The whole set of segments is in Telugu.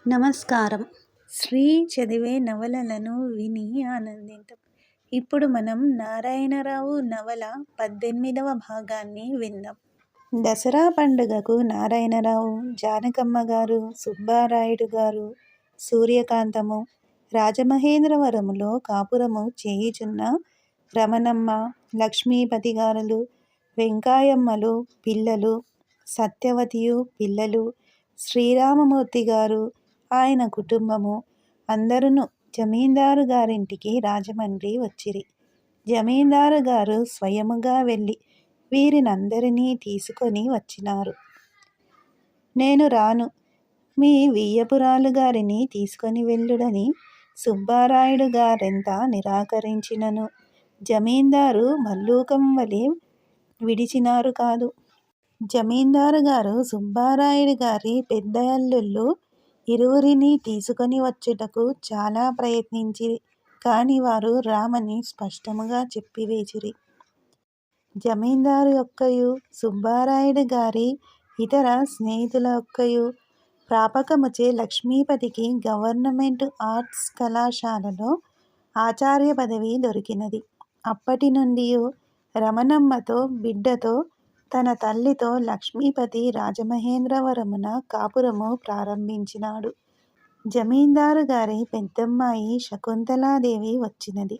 నమస్కారం. శ్రీ చదివే నవలలను విని ఆనందిద్దాం. ఇప్పుడు మనం నారాయణరావు నవల 18వ భాగాన్ని విందాం. దసరా పండుగకు నారాయణరావు, జానకమ్మ గారు, సుబ్బారాయుడు గారు, సూర్యకాంతము రాజమహేంద్రవరములో కాపురము చేయుచున్న రమణమ్మ, లక్ష్మీపతి గారులు, వెంకాయమ్మలు పిల్లలు, సత్యవతియు పిల్లలు, శ్రీరామమూర్తి గారు, ఆయన కుటుంబము అందరును జమీందారు గారింటికి రాజమండ్రి వచ్చిరి. జమీందారు గారు స్వయముగా వెళ్ళి వీరినందరినీ తీసుకొని వచ్చినారు. నేను రాను, మీ వియ్యపురాలు గారిని తీసుకొని వెళ్ళుడని సుబ్బారాయుడు గారెంత నిరాకరించినను జమీందారు మల్లూకం వలె విడిచినారు కాదు. జమీందారు గారు సుబ్బారాయుడు గారి పెద్ద అల్లుళ్ళు ఇరువురిని తీసుకొని వచ్చుటకు చాలా ప్రయత్నించిరి. కాని వారు రామని స్పష్టముగా చెప్పివేసిరి. జమీందారు యొక్కయు సుబ్బారాయుడు గారి ఇతర స్నేహితుల యొక్కయు ప్రాపకముచే లక్ష్మీపతికి గవర్నమెంటు ఆర్ట్స్ కళాశాలలో ఆచార్య పదవి దొరికినది. అప్పటి నుండియు రమణమ్మతో బిడ్డతో తన తల్లితో లక్ష్మీపతి రాజమహేంద్రవరమున కాపురము ప్రారంభించినాడు. జమీందారు గారి పెద్దమ్మాయి శకుంతలాదేవి వచ్చినది.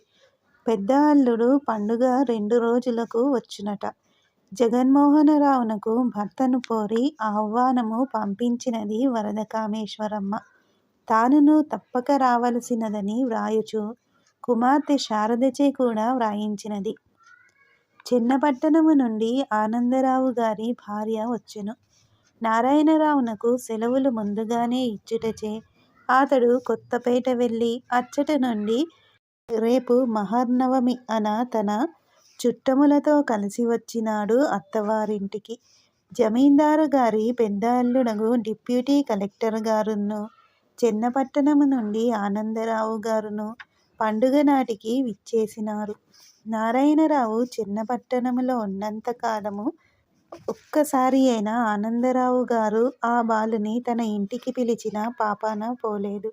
పెద్ద అల్లుడు పండుగ 2 రోజులకు వచ్చునట. జగన్మోహనరావునకు భర్తను కోరి ఆహ్వానము పంపించినది వరదకామేశ్వరమ్మ. తానును తప్పక రావలసినదని వ్రాయుచు కుమార్తె శారదచే కూడా వ్రాయించినది. చెన్నపట్టణము నుండి ఆనందరావు గారి భార్య వచ్చెను. నారాయణరావునకు సెలవులు ముందుగానే ఇచ్చుటచే అతడు కొత్తపేట వెళ్ళి అచ్చట నుండి రేపు మహర్నవమి అన తన చుట్టములతో కలిసి వచ్చినాడు అత్తవారింటికి. జమీందారు గారి పెద్ద అల్లుడగు డిప్యూటీ కలెక్టర్ గారును చెన్నపట్టణము నుండి ఆనందరావు గారును పండుగ నాటికి విచ్చేసినారు. నారాయణరావు చెన్నపట్టణములో ఉన్నంత కాలము ఒక్కసారి అయినా ఆనందరావు గారు ఆ బాలుని తన ఇంటికి పిలిచిన పాపాన పోలేదు.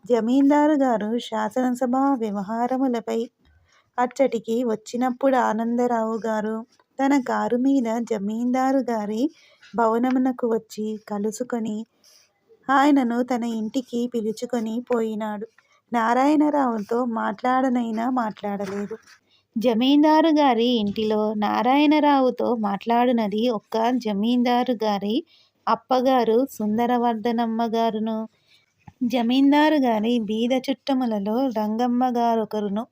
జమీందారు గారు శాసనసభా వ్యవహారములపై అచ్చటికి వచ్చినప్పుడు ఆనందరావు గారు తన కారు మీద జమీందారు గారి భవనమునకు వచ్చి కలుసుకొని ఆయనను తన ఇంటికి పిలుచుకొని పోయినాడు. నారాయణరావుతో మాట్లాడనైనా మాట్లాడలేదు. జమీందారు గారి ఇంటిలో నారాయణరావుతో మాట్లాడునది ఒక్క జమీందారు గారి అప్పగారు సుందరవర్ధనమ్మ గారును, జమీందారు గారి బీద చుట్టములలో రంగమ్మ గారొకరును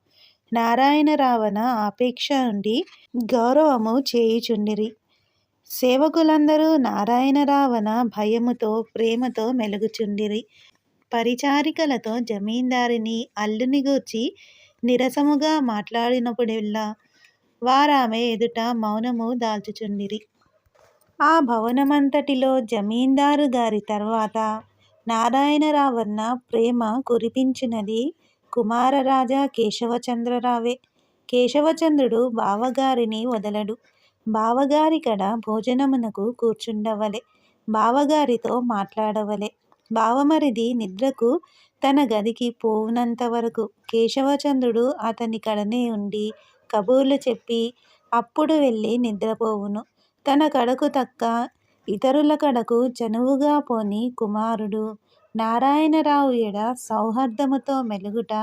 నారాయణరావన ఆపేక్ష నుండి గౌరవము చేయుచుండిరి. సేవకులందరూ నారాయణరావన భయముతో ప్రేమతో మెలుగుచుండిరి. పరిచారికలతో జమీందారిని అల్లుని గూర్చి నిరసముగా మాట్లాడినప్పుడెల్లా వారామె ఎదుట మౌనము దాల్చుచుండిరి. ఆ భవనమంతటిలో జమీందారు గారి తర్వాత నారాయణరావన్న ప్రేమ కురిపించినది కుమారరాజా కేశవచంద్రరావే. కేశవచంద్రుడు బావగారిని వదలడు. బావగారికడ భోజనమునకు కూర్చుండవలె, బావగారితో మాట్లాడవలె. బావమరిది నిద్రకు తన గదికి పోవునంతవరకు కేశవచంద్రుడు అతని కడనే ఉండి కబుర్లు చెప్పి అప్పుడు వెళ్ళి నిద్రపోవును. తన కడకు తక్క ఇతరుల కడకు చనువుగా పోని కుమారుడు నారాయణరావు ఎడ సౌహార్దముతో మెలుగుట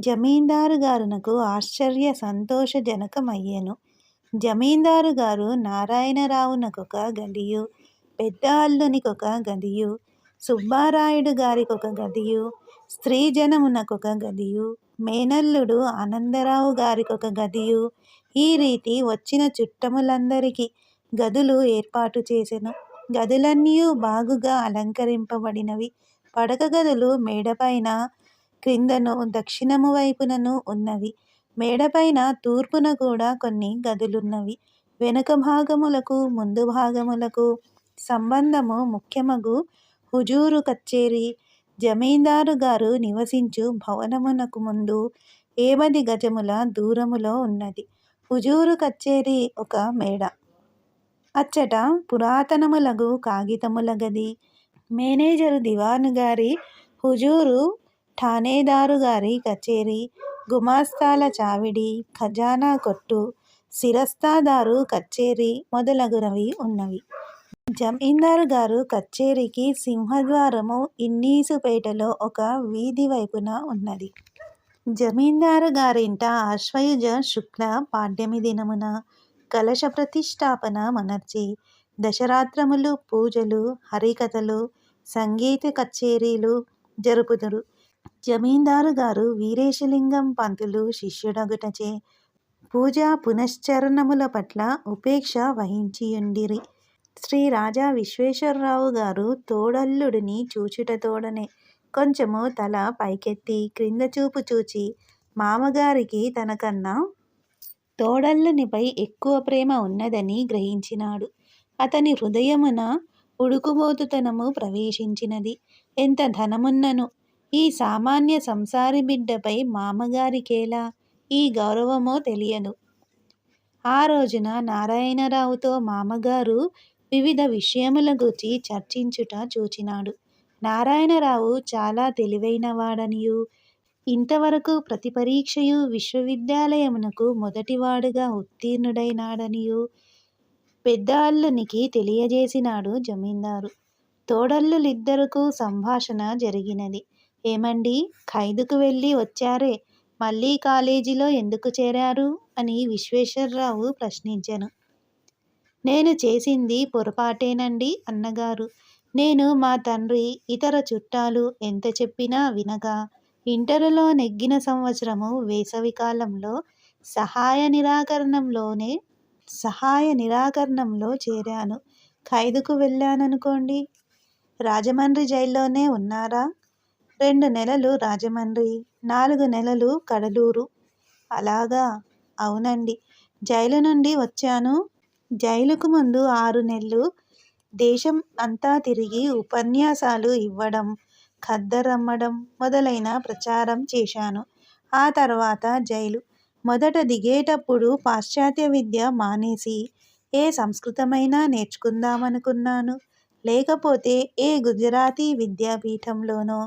జమీందారు గారునకు ఆశ్చర్య సంతోషజనకమయ్యెను. జమీందారు గారు నారాయణరావునకొక గదియు, పెద్ద అల్లునికొక గదియు, సుబ్బారాయుడు గారికొక గదియు, స్త్రీ జనమునకొక గదియు, మేనల్లుడు ఆనందరావు గారికొక గదియు, ఈ రీతి వచ్చిన చుట్టములందరికి గదులు ఏర్పాటు చేసెను. గదులన్నీయు బాగుగా అలంకరింపబడినవి. పడక గదులు మేడపైన క్రిందను దక్షిణము వైపునను ఉన్నవి. మేడపైన తూర్పున కూడా కొన్ని గదులున్నవి. వెనుక భాగములకు ముందు భాగములకు సంబంధము ముఖ్యమగు హుజూరు కచ్చేరి జమీందారు గారు నివసించు భవనమునకు ముందు 80 గజముల దూరములో ఉన్నది. హుజూరు కచ్చేరి ఒక మేడ. అచ్చట పురాతనములగు కాగితముల గది, మేనేజరు దివాను గారి హుజూరు ఠాణేదారు గారి కచేరీ, గుమాస్తాల చావిడి, ఖజానా కొట్టు, శిరస్తాదారు కచేరీ మొదలగునవి ఉన్నవి. జమీందారు గారు కచేరీకి సింహద్వారము ఇన్నీసుపేటలో ఒక వీధి వైపున ఉన్నది. జమీందారు గారింట ఆశ్వయుజ శుక్ల పాడ్యమి దినమున కలశ ప్రతిష్ఠాపన మనర్చి దశరాత్రములు పూజలు, హరికథలు, సంగీత కచేరీలు జరుపుదురు. జమీందారు గారు వీరేశలింగం పంతులు శిష్యుడగుటచే పూజా పునశ్చరణముల పట్ల ఉపేక్ష వహించియుండిరి. శ్రీ రాజా విశ్వేశ్వరరావు గారు తోడల్లుడిని చూచుటతోడనే కొంచెము తల పైకెత్తి క్రింద చూపు చూచి మామగారికి తనకన్నా తోడల్లునిపై ఎక్కువ ప్రేమ ఉన్నదని గ్రహించినాడు. అతని హృదయమున ఉడుకుబోతుతనము ప్రవేశించినది. ఎంత ధనమున్నను ఈ సామాన్య సంసారి బిడ్డపై మామగారికేలా ఈ గౌరవమో తెలియదు. ఆ రోజున నారాయణరావుతో మామగారు వివిధ విషయముల గూర్చి చర్చించుట చూచినాడు. నారాయణరావు చాలా తెలివైనవాడనియూ, ఇంతవరకు ప్రతి పరీక్షయు విశ్వవిద్యాలయమునకు మొదటివాడుగా ఉత్తీర్ణుడైనాడనియూ పెద్ద అల్లునికి తెలియజేసినాడు జమీందారు. తోడల్లులిద్దరకు సంభాషణ జరిగినది. ఏమండీ, ఖైదుకు వెళ్ళి వచ్చారే, మళ్ళీ కాలేజీలో ఎందుకు చేరారు అని విశ్వేశ్వరరావు ప్రశ్నించెను. నేను చేసింది పొరపాటేనండి అన్నగారు. నేను మా తండ్రి ఇతర చుట్టాలు ఎంత చెప్పినా వినక ఇంటరులో నెగ్గిన సంవత్సరము వేసవికాలంలో సహాయ నిరాకరణంలో చేరాను. ఖైదుకు వెళ్ళాననుకోండి. రాజమండ్రి జైల్లోనే ఉన్నారా? 2 నెలలు రాజమండ్రి, 4 నెలలు కడలూరు. అలాగా? అవునండి. జైలు నుండి వచ్చాను. జైలుకు ముందు 6 నెలలు దేశం అంతా తిరిగి ఉపన్యాసాలు ఇవ్వడం, ఖద్దరమ్మడం మొదలైన ప్రచారం చేశాను. ఆ తర్వాత జైలు. మొదట దిగేటప్పుడు పాశ్చాత్య విద్య మానేసి ఏ సంస్కృతమైనా నేర్చుకుందామనుకున్నాను. లేకపోతే ఏ గుజరాతీ విద్యాపీఠంలోనో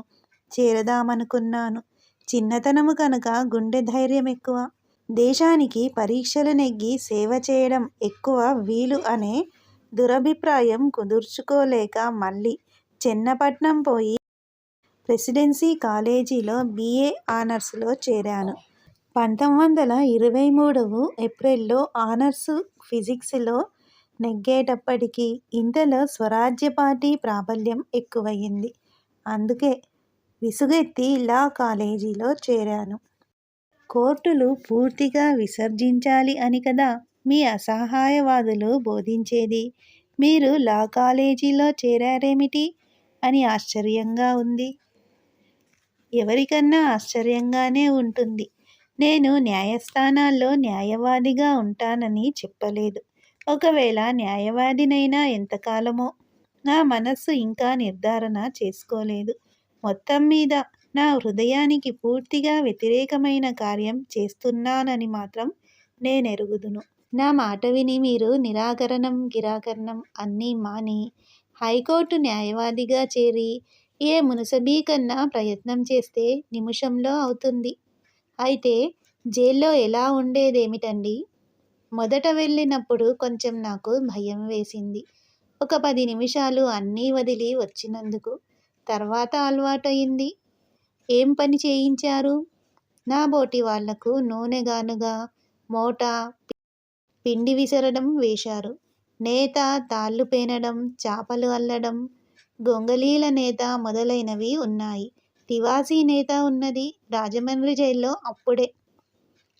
చేరదామనుకున్నాను. చిన్నతనము కనుక గుండె ధైర్యం ఎక్కువ. దేశానికి పరీక్షలు నెగ్గి సేవ చేయడం ఎక్కువ వీలు అనే దురభిప్రాయం కుదుర్చుకోలేక మళ్ళీ చెన్నపట్నం పోయి ప్రెసిడెన్సీ కాలేజీలో B.A. ఆనర్సులో చేరాను. 1923 ఏప్రిల్లో ఆనర్సు ఫిజిక్స్లో నెగ్గేటప్పటికి ఇంతలో స్వరాజ్య పార్టీ ప్రాబల్యం ఎక్కువయింది. అందుకే విసుగెత్తి లా కాలేజీలో చేరాను. కోర్టులు పూర్తిగా విసర్జించాలి అని కదా మీ అసహాయవాదులు బోధించేది. మీరు లా కాలేజీలో చేరారేమిటి అని ఆశ్చర్యంగా ఉంది. ఎవరికన్నా ఆశ్చర్యంగానే ఉంటుంది. నేను న్యాయస్థానాల్లో న్యాయవాదిగా ఉంటానని చెప్పలేదు. ఒకవేళ న్యాయవాదినైనా ఎంతకాలమో నా మనస్సు ఇంకా నిర్ధారణ చేసుకోలేదు. మొత్తం మీద నా హృదయానికి పూర్తిగా వ్యతిరేకమైన కార్యం చేస్తున్నానని మాత్రం నేనెరుగుదును. నా మాట విని మీరు నిరాకరణం గిరాకరణం అన్నీ మాని హైకోర్టు న్యాయవాదిగా చేరి ఏ మునసబీ కన్నా ప్రయత్నం చేస్తే నిమిషంలో అవుతుంది. అయితే జైల్లో ఎలా ఉండేదేమిటండి? మొదట వెళ్ళినప్పుడు కొంచెం నాకు భయం వేసింది. ఒక 10 నిమిషాలు అన్నీ వదిలి వచ్చినందుకు. తర్వాత అలవాటయింది. ఏం పని చేయించారు? నా బోటి వాళ్లకు నూనె గానుగ, మోటా, పిండి విసరడం వేశారు. నేత, తాళ్ళు పేనడం, చాపలు అల్లడం, గొంగళీల నేత మొదలైనవి ఉన్నాయి. తివాసీ నేత ఉన్నది. రాజమండ్రి జైల్లో అప్పుడే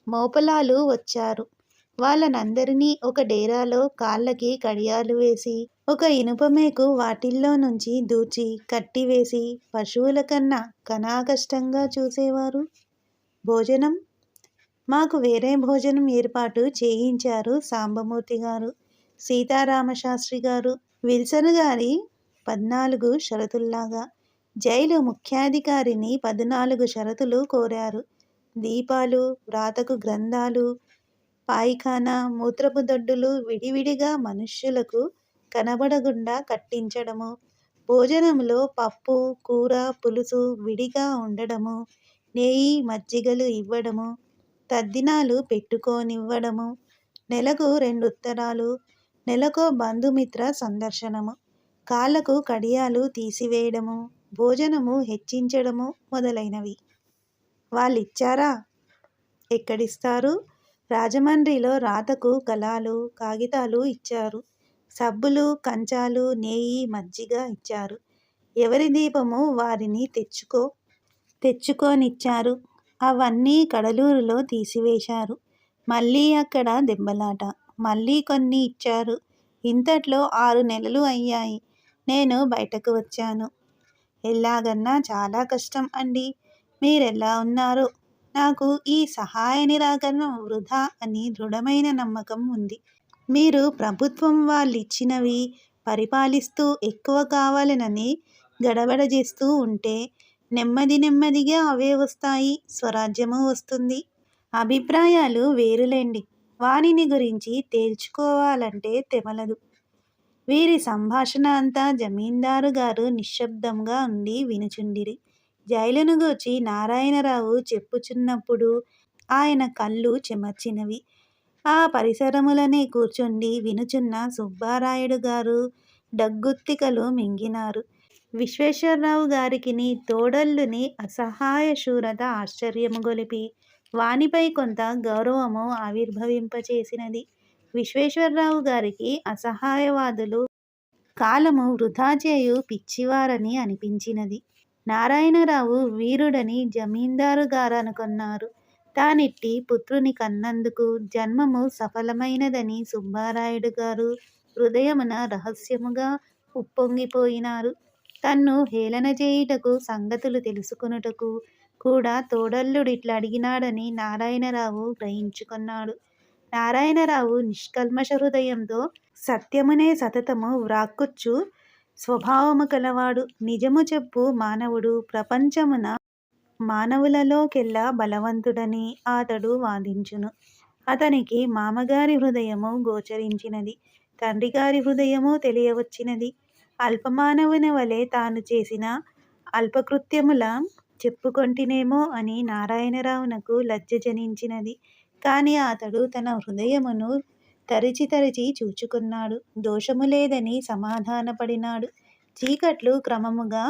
మోపలాలు వచ్చారు. వాళ్ళనందరినీ ఒక డేరాలో కాళ్ళకి కడియాలు వేసి ఒక ఇనుపమేకు వాటిల్లో నుంచి దూచి కట్టివేసి పశువుల కన్నా కనాకష్టంగా చూసేవారు. భోజనం? మాకు వేరే భోజనం ఏర్పాటు చేయించారు సాంబమూర్తి గారు, సీతారామశాస్త్రి గారు, విల్సన్ గారి 14 షరతుల్లాగా. జైలు ముఖ్యాధికారిని 14 షరతులు కోరారు. దీపాలు, వ్రాతకు గ్రంథాలు, పాయిఖానా, మూత్రపు దొడ్డులు విడివిడిగా మనుష్యులకు కనబడకుండా కట్టించడము, భోజనంలో పప్పు, కూర, పులుసు విడిగా ఉండడము, నెయ్యి, మజ్జిగలు ఇవ్వడము, తద్దినాలు పెట్టుకోనివ్వడము, నెలకు 2 ఉత్తరాలు, నెలకో బంధుమిత్ర సందర్శనము, కాళ్ళకు కడియాలు తీసివేయడము, భోజనము హెచ్చించడము మొదలైనవి. వాళ్ళిచ్చారా? ఎక్కడిస్తారు? రాజమండ్రిలో రాతకు కలాలు, కాగితాలు ఇచ్చారు. సబ్బులు, కంచాలు, నెయ్యి, మజ్జిగ ఇచ్చారు. ఎవరి దీపము వారిని తెచ్చుకోనిచ్చారు. అవన్నీ కడలూరులో తీసివేశారు. మళ్ళీ అక్కడ దెబ్బలాట. మళ్ళీ కొన్ని ఇచ్చారు. ఇంతట్లో 6 నెలలు అయ్యాయి. నేను బయటకు వచ్చాను. ఎలాగన్నా చాలా కష్టం అండి. మీరెలా ఉన్నారో? నాకు ఈ సహాయ నిరాకరణ వృధా అని దృఢమైన నమ్మకం ఉంది. మీరు ప్రభుత్వం వాళ్ళిచ్చినవి పరిపాలిస్తూ ఎక్కువ కావాలనని గడబడ చేస్తూ ఉంటే నెమ్మదిగా అవే వస్తాయి. స్వరాజ్యము వస్తుంది. అభిప్రాయాలు వేరులేండి. వానిని గురించి తేల్చుకోవాలంటే తెమలదు. వీరి సంభాషణ అంతా జమీందారు గారు నిశ్శబ్దంగా ఉండి వినుచుండిరి. జైలును గూర్చి నారాయణరావు చెప్పుచున్నప్పుడు ఆయన కళ్ళు చెమర్చినవి. ఆ పరిసరములనే కూర్చుండి వినుచున్న సుబ్బారాయుడు గారు డగ్గుత్తికలు మింగినారు. విశ్వేశ్వరరావు గారికిని తోడల్లుని అసహాయ శూరత ఆశ్చర్యము గొలిపి వానిపై కొంత గౌరవము ఆవిర్భవింపచేసినది. విశ్వేశ్వరరావు గారికి అసహాయవాదులు కాలము వృధా చేయు పిచ్చివారని అనిపించినది. నారాయణరావు వీరుడని జమీందారు గారనుకొన్నారు. తానిట్టి పుత్రుని కన్నందుకు జన్మము సఫలమైనదని సుబ్బారాయుడు గారు హృదయమున రహస్యముగా ఉప్పొంగిపోయినారు. తన్ను హేళన చేయుటకు, సంగతులు తెలుసుకొనుటకు కూడా తోడల్లుడిట్లడిగినాడని నారాయణరావు గ్రహించుకొన్నాడు. నారాయణరావు నిష్కల్మష హృదయంతో సత్యమునే సతతము వ్రాక్కుచ్చు స్వభావము కలవాడు. నిజము చెప్పు మానవుడు ప్రపంచమున మానవులలోకెల్లా బలవంతుడని అతడు వాదించును. అతనికి మామగారి హృదయము గోచరించినది. తండ్రిగారి హృదయము తెలియవచ్చినది. అల్పమానవుని వలె తాను చేసిన అల్పకృత్యముల చెప్పుకొంటినేమో అని నారాయణరావునకు లజ్జ జనించినది. కాని అతడు తన హృదయమును తరిచి చూచుకున్నాడు. దోషము లేదని సమాధానపడినాడు. చీకట్లు క్రమముగా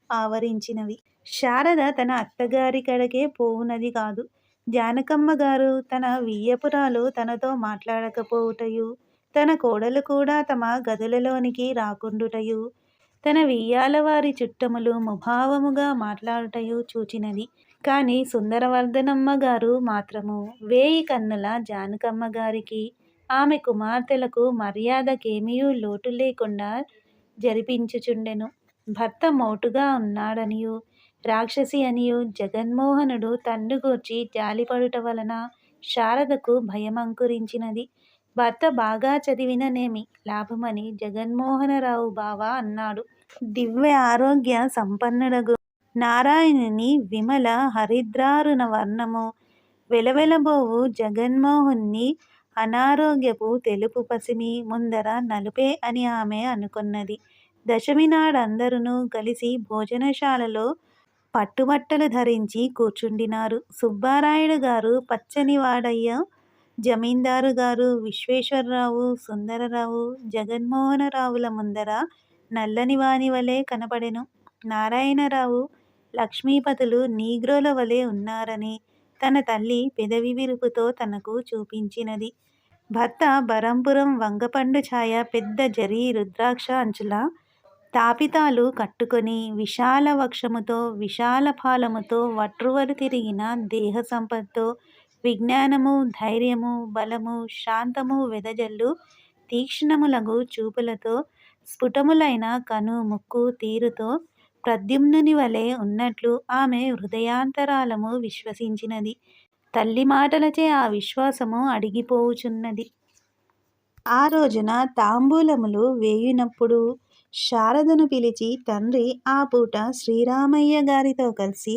ఆవరించినవి. శారద తన అత్తగారి కడకే పోవునది కాదు. జానకమ్మగారు తన వియ్యపురాలు తనతో మాట్లాడకపోవుటయు, తన కోడలు కూడా తమ గదులలోనికి రాకుండుటయు, తన వియ్యాలవారి చుట్టములు ముభావముగా మాట్లాడుటయు చూచినది. కాని సుందరవర్ధనమ్మ గారు మాత్రము 1000 కన్నుల జానకమ్మగారికి ఆమె కుమార్తెలకు మర్యాదకేమియూ లోటు లేకుండా జరిపించుచుండెను. భర్త మోటుగా ఉన్నాడనియూ, రాక్షసి అనియూ జగన్మోహనుడు తన్ను గూర్చి జాలిపడుట వలన శారదకు భయమంకురించినది. భర్త బాగా చదివిననేమి లాభమని జగన్మోహనరావు బావ అన్నాడు. దివ్య ఆరోగ్య సంపన్నుడగు నారాయణుని విమల హరిద్రారుణ వర్ణము వెలవెలబోవు జగన్మోహుని అనారోగ్యపు తెలుపు పసిమి ముందర నలుపే అని ఆమె అనుకొన్నది. దశమి నాడందరును కలిసి భోజనశాలలో పట్టుబట్టలు ధరించి కూర్చుండినారు. సుబ్బారాయుడు గారు పచ్చనివాడయ్య, జమీందారు గారు విశ్వేశ్వరరావు, సుందరరావు, జగన్మోహనరావుల ముందర నల్లని వానివలే కనపడెను. నారాయణరావు లక్ష్మీపతులు నీగ్రోల వలె ఉన్నారని తన తల్లి పెదవి విరుపుతో తనకు చూపించినది. భర్త బరంపురం వంగపండు ఛాయ పెద్ద జరీ రుద్రాక్ష అంచుల తాపితాలు కట్టుకొని విశాల వక్షముతో, విశాల ఫాలముతో, వట్రువలు తిరిగిన దేహ సంపత్తో, విజ్ఞానము, ధైర్యము, బలము, శాంతము వెదజల్లు తీక్ష్ణములగు చూపులతో, స్ఫుటములైన కను ముక్కు తీరుతో ప్రద్యుమ్నుని వలె ఉన్నట్లు ఆమె హృదయాంతరాళము విశ్వసించినది. తల్లి మాటలచే ఆ విశ్వాసము అడిగిపోవుచున్నది. ఆ రోజున తాంబూలములు వేయునప్పుడు శారదను పిలిచి తండ్రి ఆ పూట శ్రీరామయ్య గారితో కలిసి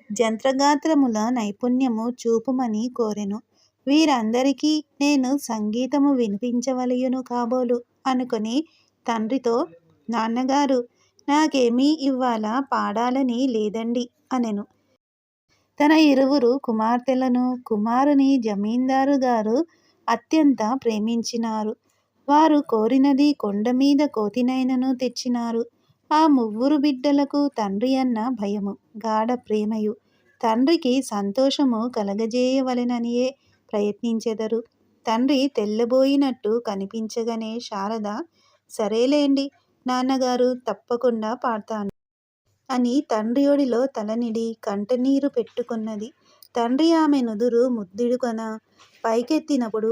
జంత్రగాత్రముల నైపుణ్యము చూపుమని కోరెను. వీరందరికీ నేను సంగీతము వినిపించవలయును కాబోలు అనుకొని తండ్రితో, నాన్నగారు నాకేమీ ఇవ్వాల పాడాలని లేదండి అనెను. తన ఇరువురు కుమార్తెలను కుమారుని జమీందారు గారు అత్యంత ప్రేమించినారు. వారు కోరినది కొండమీద కోతినైనను తెచ్చినారు. ఆ ముగ్గురు బిడ్డలకు తండ్రి అన్న భయము గాఢ ప్రేమయు తండ్రికి సంతోషము కలగజేయవలెననియే ప్రయత్నించెదరు. తండ్రి తెల్లబోయినట్టు కనిపించగనే శారద సరేలేండి నాన్నగారు తప్పకుండా పాడతాను అని తండ్రి ఒడిలో తలనిడి కంటనీరు పెట్టుకున్నది. తండ్రి ఆమె నుదురు ముద్దిడుకొన పైకెత్తినప్పుడు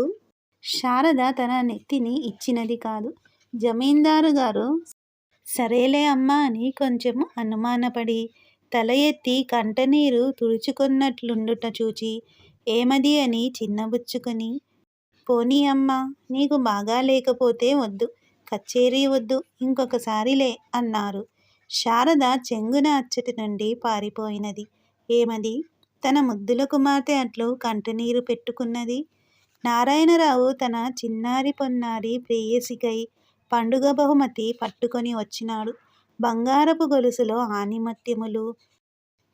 శారద తన నెత్తిని ఇచ్చినది కాదు. జమీందారు గారు సరేలే అమ్మా అని కొంచెం అనుమానపడి తల ఎత్తి కంటనీరు తుడుచుకున్నట్లుండుట చూచి ఏమది అని చిన్నబుచ్చుకొని పోనీ అమ్మా నీకు బాగా లేకపోతే వద్దు, కచ్చేరీ వద్దు, ఇంకొకసారిలే అన్నారు. శారద చెంగున అచ్చటి నుండి పారిపోయినది. ఏమది తన ముద్దుల కుమార్తె అట్లు కంటనీరు పెట్టుకున్నది. నారాయణరావు తన చిన్నారి పొన్నారి ప్రేయసికై పండుగ బహుమతి పట్టుకొని వచ్చినాడు. బంగారపు గొలుసులో ఆణిమత్యములు,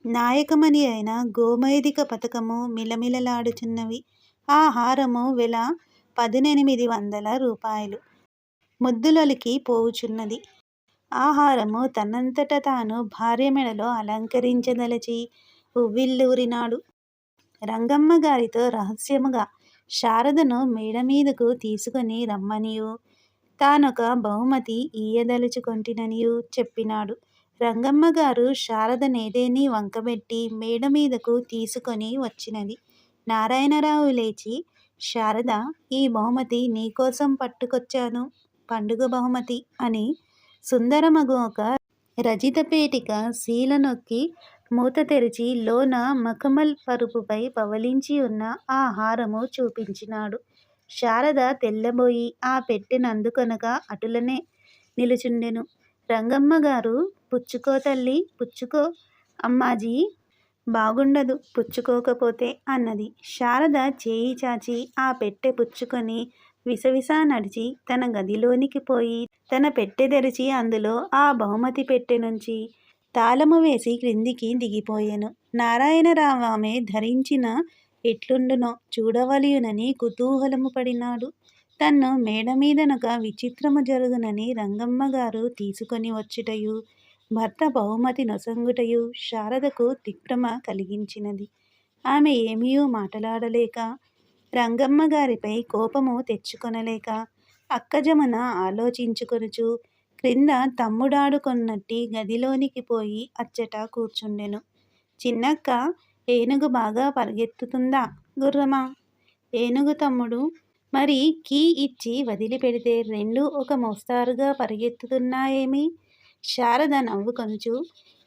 నాయకమణి అయిన గోమేధిక పతకము మిలమిలలాడుచున్నవి. ఆ హారము వెల 1800 రూపాయలు. ముద్దులొలికి పోవుచున్నది. ఆ హారము తనంతట తాను భార్య మెడలో అలంకరించదలచి ఉవ్విళ్ళూరినాడు. రంగమ్మ గారితో రహస్యముగా శారదను మేడమీదకు తీసుకొని రమ్మనియూ తానొక బహుమతి ఇయ్యదలుచుకొంటిననియూ చెప్పినాడు. రంగమ్మగారు శారదనేదేని వంకబెట్టి మేడమీదకు తీసుకొని వచ్చినది. నారాయణరావు లేచి శారద ఈ బహుమతి నీకోసం పట్టుకొచ్చాను, పండుగ బహుమతి అని సుందరమగు ఒక రజితపేటిక శీల నొక్కి మూత తెరిచి లోన మఖమల్ పరుపుపై పవళించి ఉన్న ఆ హారము చూపించినాడు. శారద తెల్లబోయి ఆ పెట్టెనందుకొనక అటులనే నిలుచుండెను. రంగమ్మగారు పుచ్చుకో తల్లి పుచ్చుకో, అమ్మాజీ బాగుండదు పుచ్చుకోకపోతే అన్నది. శారద చేయి చాచి ఆ పెట్టె పుచ్చుకొని విసవిసా నడిచి తన గదిలోనికి పోయి తన పెట్టె తెరిచి అందులో ఆ బహుమతి పెట్టె నుంచి తాళము వేసి క్రిందికి దిగిపోయెను. నారాయణరావు ఆమె ధరించిన ఎట్లుండునో చూడవలయునని కుతూహలము పడినాడు. తన్ను మేడమీదనొక విచిత్రము జరుగునని రంగమ్మగారు తీసుకొని వచ్చుటయు భర్త బహుమతి నొసంగుటయు శారదకు దిగ్భ్రమ కలిగించినది. ఆమె ఏమీయూ మాటలాడలేక రంగమ్మగారిపై కోపము తెచ్చుకొనలేక అక్కజమున ఆలోచించుకొనుచు క్రింద తమ్ముడాడుకొన్నట్టి గదిలోనికి పోయి అచ్చట కూర్చుండెను. చిన్నక్క ఏనుగు బాగా పరిగెత్తుతుందా గుర్రమా? ఏనుగు తమ్ముడు. మరి కీ ఇచ్చి వదిలిపెడితే రెండూ ఒక మోస్తరుగా పరిగెత్తుతున్నాయేమి? శారద నవ్వుకొనుచు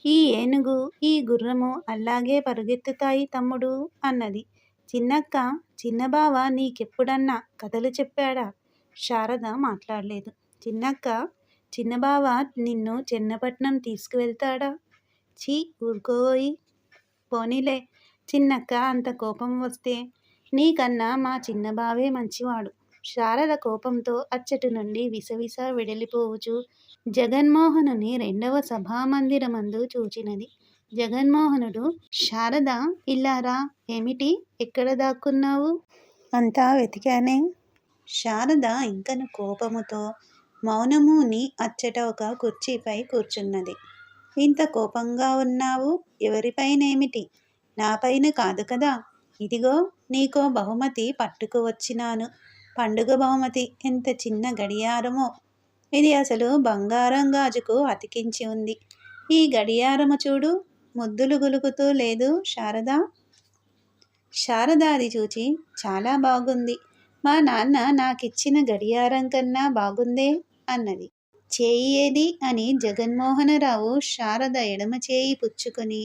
ఈ ఏనుగు ఈ గుర్రము అలాగే పరుగెత్తుతాయి తమ్ముడు అన్నది. చిన్నక్క చిన్నబావ నీకెప్పుడన్నా కథలు చెప్పాడా? శారద మాట్లాడలేదు. చిన్నక్క చిన్నబావ నిన్ను చెన్నపట్నం తీసుకువెళ్తాడా? చీ ఊరుకోవోయి. పోనీలే చిన్నక్క అంత కోపం వస్తే నీకన్నా మా చిన్నబావే మంచివాడు. శారద కోపంతో అచ్చటి నుండి విసవిసా వెడలిపోవుచు జగన్మోహనుని రెండవ సభామందిరమందు చూచినది. జగన్మోహనుడు శారద ఇల్లారా ఏమిటి ఎక్కడ దాక్కున్నావు? అంతా వెతికానే. శారద ఇంకను కోపముతో మౌనముని అచ్చట ఒక కుర్చీపై కూర్చున్నది. ఇంత కోపంగా ఉన్నావు ఎవరిపైనేమిటి? నాపైన కాదు కదా. ఇదిగో నీకో బహుమతి పట్టుకువచ్చినాను. పండుగ బహుమతి. ఎంత చిన్న గడియారమో. ఇది అసలు బంగారం గాజుకు అతికించి ఉంది. ఈ గడియారము చూడు ముద్దులు గులుకుతూ లేదు శారదా? శారద అది చూచి చాలా బాగుంది. మా నాన్న నాకిచ్చిన గడియారం కన్నా బాగుందే అన్నది. చేయి ఏది అని జగన్మోహనరావు శారద ఎడమ చేయి పుచ్చుకొని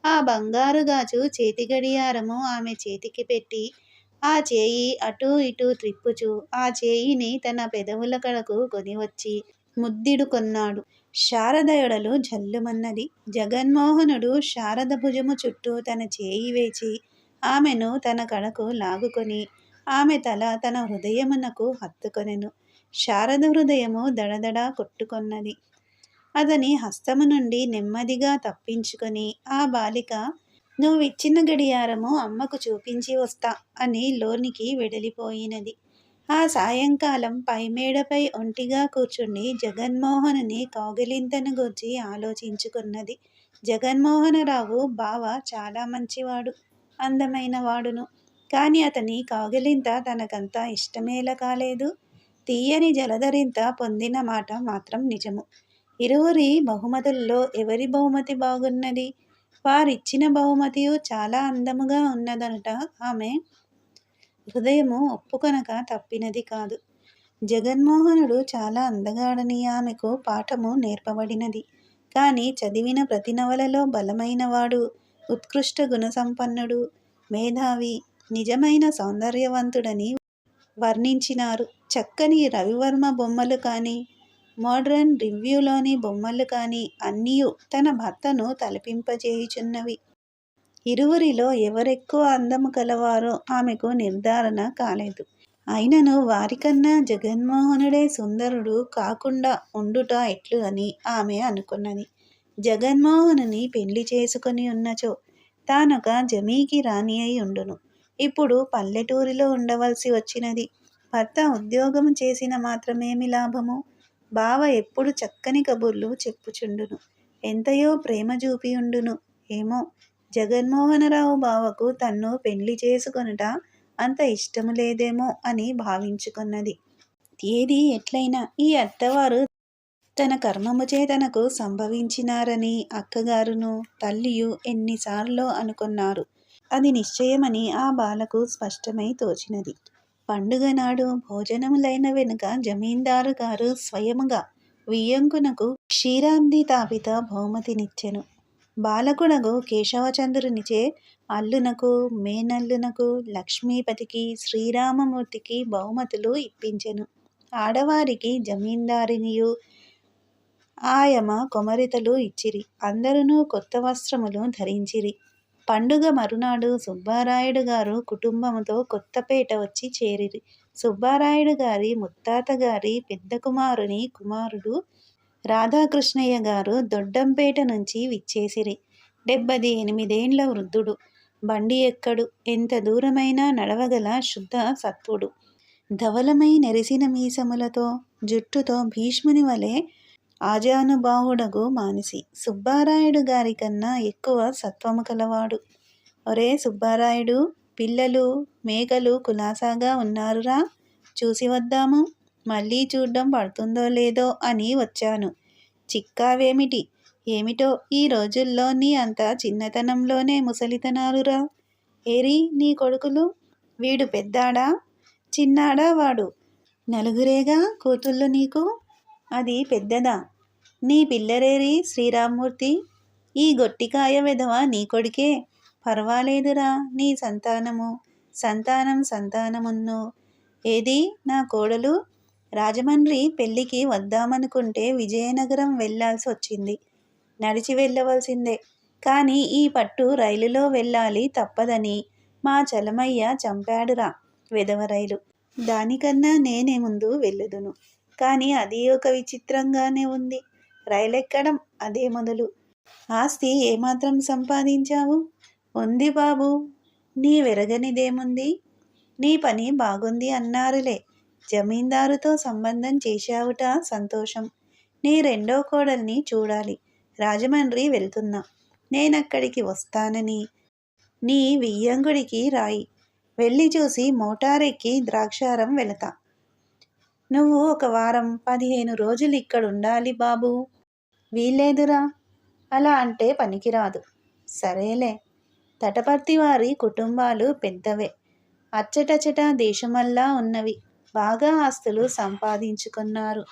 ఆ బంగారు గాజు చేతి గడియారము ఆమె చేతికి పెట్టి ఆ చేయి అటూ ఇటూ త్రిప్పుచూ ఆ చేయిని తన పెదవుల కడకు కొనివచ్చి ముద్దిడుకొన్నాడు. శారద యొడలు జల్లుమన్నది. జగన్మోహనుడు శారద భుజము చుట్టూ తన చేయి వేచి ఆమెను తన కడకు లాగుకొని ఆమె తల తన హృదయమునకు హత్తుకొనెను. శారద హృదయము దడదడ కొట్టుకొన్నది. అతని హస్తము నుండి నెమ్మదిగా తప్పించుకొని ఆ బాలిక నువ్విచ్చిన గడియారము అమ్మకు చూపించి వస్తా అని లోనికి వెడలిపోయినది. ఆ సాయంకాలం పైమేడపై ఒంటిగా కూర్చుండి జగన్మోహనుని కౌగిలింతను గూర్చి ఆలోచించుకున్నది. జగన్మోహనరావు బావ చాలా మంచివాడు, అందమైన వాడును. కాని అతని కౌగిలింత తనకంత ఇష్టమేలా కాలేదు. తీయని జలధరింత పొందిన మాట మాత్రం నిజము. ఇరువురి బహుమతుల్లో ఎవరి బహుమతి బాగున్నది? వారిచ్చిన బహుమతియు చాలా అందముగా ఉన్నదనుట ఆమె హృదయము ఒప్పుకొనక తప్పినది కాదు. జగన్మోహనుడు చాలా అందగాడని ఆమెకు పాఠము నేర్పబడినది. కాని చదివిన ప్రతి నవలలో బలమైనవాడు, ఉత్కృష్ట గుణసంపన్నుడు, మేధావి, నిజమైన సౌందర్యవంతుడని వర్ణించినారు. చక్కని రవివర్మ బొమ్మలు కాని, మోడ్రన్ రివ్యూలోని బొమ్మలు కాని అన్నీయు తన భర్తను తలపింపజేయుచున్నవి. ఇరువురిలో ఎవరెక్కువ అందము కలవారో ఆమెకు నిర్ధారణ కాలేదు. అయినను వారికన్నా జగన్మోహనుడే సుందరుడు కాకుండా ఉండుట ఎట్లు అని ఆమె అనుకున్నది. జగన్మోహనుని పెళ్లి చేసుకొని ఉన్నచో తానొక జమీకి రాణి అయి ఉండును. ఇప్పుడు పల్లెటూరిలో ఉండవలసి వచ్చినది. భర్త ఉద్యోగము చేసిన మాత్రమేమి లాభము? బావ ఎప్పుడు చక్కని కబుర్లు చెప్పుచుండును. ఎంతయో ప్రేమ చూపియుండును. ఏమో, జగన్మోహనరావు బావకు తన్ను పెళ్లి చేసుకొనుట అంత ఇష్టము లేదేమో అని భావించుకున్నది. ఏది ఎట్లయినా ఈ అత్తవారు తన కర్మముచే తనకు సంభవించినారని అక్కగారును తల్లియు ఎన్నిసార్లో అనుకున్నారు. అది నిశ్చయమని ఆ బాలకు స్పష్టమై తోచినది. పండుగ నాడు భోజనములైన వెనుక జమీందారు గారు స్వయముగా వియ్యంకునకు క్షీరాబ్ది తాపిత బహుమతినిచ్చెను. బాలకుడగు కేశవచంద్రునిచే అల్లునకు, మేనల్లునకు, లక్ష్మీపతికి, శ్రీరామమూర్తికి బహుమతులు ఇప్పించెను. ఆడవారికి జమీందారినియు ఆయమ కొమరితలు ఇచ్చిరి. అందరునూ కొత్త వస్త్రములు ధరించిరి. పండుగ మరునాడు సుబ్బారాయుడు గారు కుటుంబముతో కొత్తపేట వచ్చి చేరిరి. సుబ్బారాయుడు గారి ముత్తాతగారి పెద్ద కుమారుని కుమారుడు రాధాకృష్ణయ్య గారు దొడ్డంపేట నుంచి విచ్చేసిరి. 78 వృద్ధుడు. బండి ఎక్కడు. ఎంత దూరమైనా నడవగల శుద్ధ సత్వుడు. ధవలమై నెరిసిన మీసములతో, జుట్టుతో భీష్ముని వలె ఆజానుబాహుడగు మానిసి. సుబ్బారాయుడు గారి కన్నా ఎక్కువ సత్వము కలవాడు. ఒరే సుబ్బారాయుడు, పిల్లలు, మేకలు కులాసాగా ఉన్నారురా, చూసి వద్దాము. మళ్ళీ చూడ్డం పడుతుందో లేదో అని వచ్చాను. చిక్కావేమిటి? ఏమిటో ఈ రోజుల్లో నీ అంత చిన్నతనంలోనే ముసలితనాలురా. ఏరి నీ కొడుకులు? వీడు పెద్దాడా, చిన్నాడా వాడు? నలుగురేగా కూతుళ్ళు నీకు? అది పెద్దదా? నీ పిల్లరేరి శ్రీరామ్మూర్తి? ఈ గొట్టికాయ వెధవ నీ కొడుకే. పర్వాలేదురా నీ సంతానము. సంతానమున్ను. ఏది నా కోడలు? రాజమండ్రి పెళ్ళికి వద్దామనుకుంటే విజయనగరం వెళ్ళాల్సి వచ్చింది. నడిచి వెళ్ళవలసిందే. కానీ ఈ పట్టు రైలులో వెళ్ళాలి తప్పదని మా చలమయ్య చంపాడురా వెధవ రైలు. దానికన్నా నేనే ముందు వెళ్ళుదును. కానీ అది ఒక విచిత్రంగానే ఉంది. రైలెక్కడం అదే మొదలు. ఆస్తి ఏమాత్రం సంపాదించావు? ఉంది బాబు, నీ వెరగనిదేముంది? నీ పని బాగుంది అన్నారులే. జమీందారుతో సంబంధం చేశావుట సంతోషం. నీ రెండో కోడల్ని చూడాలి. రాజమండ్రి వెళ్తున్నా. నేనక్కడికి వస్తానని నీ వియ్యంగుడికి రాయి. వెళ్ళి చూసి మోటారెక్కి ద్రాక్షారం వెళతా. నువ్వు ఒక వారం 15 రోజులు ఇక్కడుండాలి బాబూ. వీల్లేదురా. అలా అంటే పనికిరాదు. సరేలే. తటపర్తివారి కుటుంబాలు పెద్దవే. అచ్చటచ్చట దేశమల్లా ఉన్నవి. బాగా ఆస్తులు సంపాదించుకున్నారు.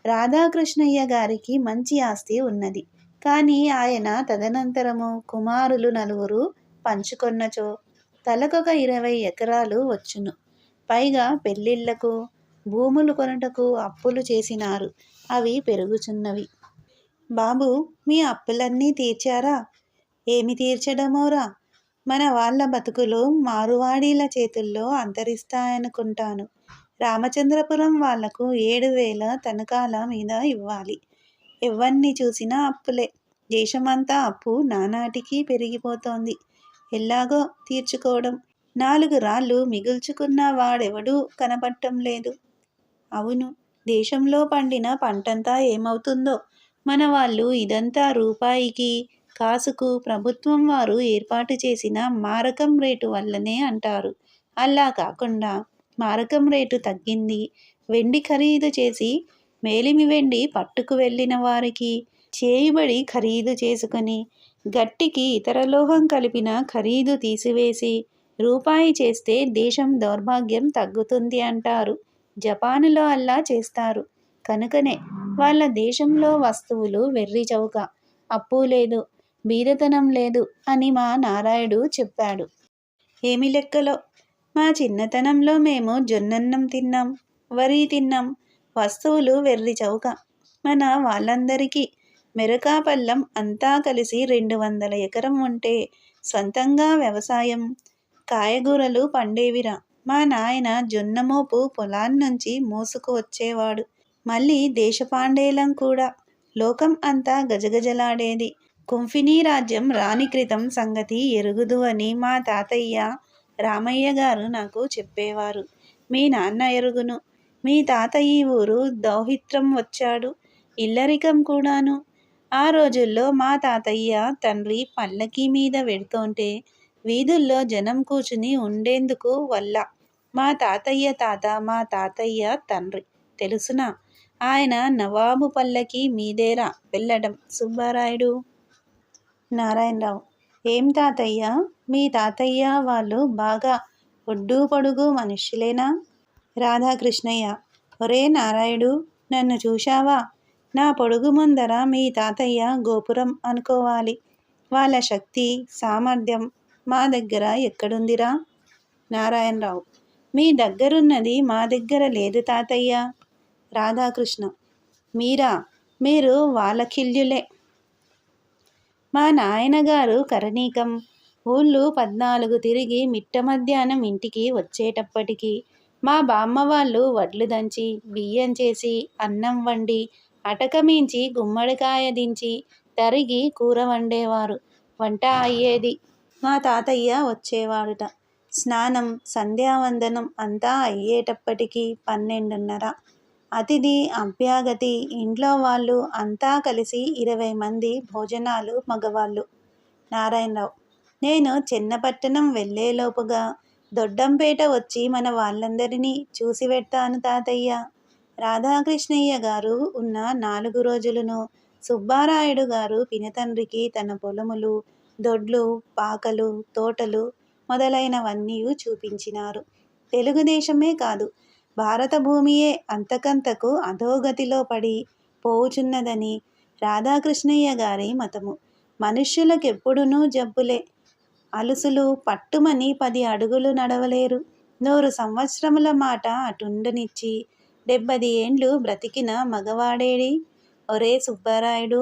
రాధాకృష్ణయ్య గారికి మంచి ఆస్తి ఉన్నది. కానీ ఆయన తదనంతరము కుమారులు 9 పంచుకొన్నచో తలకొక 20 ఎకరాలు వచ్చును. పైగా పెళ్ళిళ్ళకు, భూములు కొనుటకు అప్పులు చేసినారు. అవి పెరుగుచున్నవి. బాబూ, మీ అప్పులన్నీ తీర్చారా? ఏమి తీర్చడమోరా. మన వాళ్ళ బతుకులు మారువాడీల చేతుల్లో అంతరిస్తాయనుకుంటాను. రామచంద్రపురం వాళ్లకు 7,000 తనఖాల మీద ఇవ్వాలి. ఎవరిని చూసినా అప్పులే. దేశమంతా అప్పు నానాటికి పెరిగిపోతోంది. ఎలాగో తీర్చుకోవడం. 4 రాళ్ళు మిగుల్చుకున్న వాడెవడూ కనపడటం లేదు. అవును, దేశంలో పండిన పంటంతా ఏమవుతుందో. మన వాళ్ళు ఇదంతా రూపాయికి, కాసుకు ప్రభుత్వం వారు ఏర్పాటు చేసిన మారకం రేటు వల్లనే అంటారు. అలా కాకుండా మారకం రేటు తగ్గింది, వెండి ఖరీదు చేసి మేలిమి వెండి పట్టుకు వెళ్ళిన వారికి చేయుబడి ఖరీదు చేసుకొని, గట్టికి ఇతర లోహం కలిపిన ఖరీదు తీసివేసి రూపాయి చేస్తే దేశం దౌర్భాగ్యం తగ్గుతుంది అంటారు. జపానులో అలా చేస్తారు. కనుకనే వాళ్ళ దేశంలో వస్తువులు వెర్రి చౌక, అప్పు లేదు, బీదతనం లేదు అని మా నారాయుడు చెప్పాడు. ఏమి లెక్కలో! మా చిన్నతనంలో మేము జొన్నన్నం తిన్నాం, వరి తిన్నాం, వస్తువులు వెర్రి చౌక. మన వాళ్ళందరికీ మెరకా పళ్ళం అంతా కలిసి 200 ఎకరం ఉంటే సొంతంగా వ్యవసాయం, కాయగూరలు పండేవిరా. మా నాయన జొన్నమోపు పొలాన్నుంచి మోసుకు వచ్చేవాడు. మళ్ళీ దేశపాండేలం కూడా. లోకం అంతా గజగజలాడేది. కుంఫినీ రాజ్యం రాని క్రితం సంగతి ఎరుగుదు అని మా తాతయ్య రామయ్య గారు నాకు చెప్పేవారు. మీ నాన్న ఎరుగును. మీ తాత ఈ ఊరు దౌహిత్రం వచ్చాడు, ఇల్లరికం కూడాను. ఆ రోజుల్లో మా తాతయ్య తండ్రి పల్లకీ మీద వెడుతోంటే వీధుల్లో జనం కూర్చుని ఉండేందుకు వల్ల. మా తాతయ్య తాత మా తాతయ్య తండ్రి తెలుసునా? ఆయన నవాబు పల్లకీ మీదేరా వెళ్ళడం. సుబ్బారాయుడు. నారాయణరావు. ఏం తాతయ్య, మీ తాతయ్య వాళ్ళు బాగా ఒడ్డూ పొడుగు మనుష్యులేనా? రాధాకృష్ణయ్య. ఒరే నారాయుడు, నన్ను చూశావా? నా పొడుగు ముందర మీ తాతయ్య గోపురం అనుకోవాలి. వాళ్ళ శక్తి, సామర్థ్యం మా దగ్గర ఎక్కడుందిరా? నారాయణరావు. మీ దగ్గరున్నది మా దగ్గర లేదు తాతయ్య. రాధాకృష్ణ. మీరు వాలకిల్యులే. మా నాయనగారు కరణీకం. ఊళ్ళు 14 తిరిగి మిట్ట మధ్యాహ్నం ఇంటికి వచ్చేటప్పటికి మా బామ్మ వాళ్ళు వడ్లు దంచి, బియ్యం చేసి, అన్నం వండి, అటకమించి గుమ్మడికాయ దించి, తరిగి కూర వండేవారు. వంట అయ్యేది. మా తాతయ్య వచ్చేవాడుట. స్నానం, సంధ్యావందనం అంతా అయ్యేటప్పటికి 12:30. అతిథి, అభ్యాగతి, ఇంట్లో వాళ్ళు అంతా కలిసి 20 మంది భోజనాలు మగవాళ్ళు. నారాయణరావు. నేను చెన్నపట్టణం వెళ్ళేలోపుగా దొడ్డంపేట వచ్చి మన వాళ్ళందరినీ చూసి వెడతాను తాతయ్య. రాధాకృష్ణయ్య గారు ఉన్న 4 రోజులును సుబ్బారాయుడు గారు పినతండ్రికి తన పొలములు, దొడ్లు, పాకలు, తోటలు మొదలైనవన్నీ చూపించినారు. తెలుగుదేశమే కాదు, భారత భూమియే అంతకంతకు అధోగతిలో పడి పోవుచున్నదని రాధాకృష్ణయ్య గారి మతము. మనుష్యులకెప్పుడునూ జబ్బులే. అలుసులు పట్టుమని 10 అడుగులు నడవలేరు. 100 సంవత్సరముల మాట అటుండనిచ్చి 70 ఏండ్లు బ్రతికిన మగవాడేడి? ఒరే సుబ్బారాయుడు,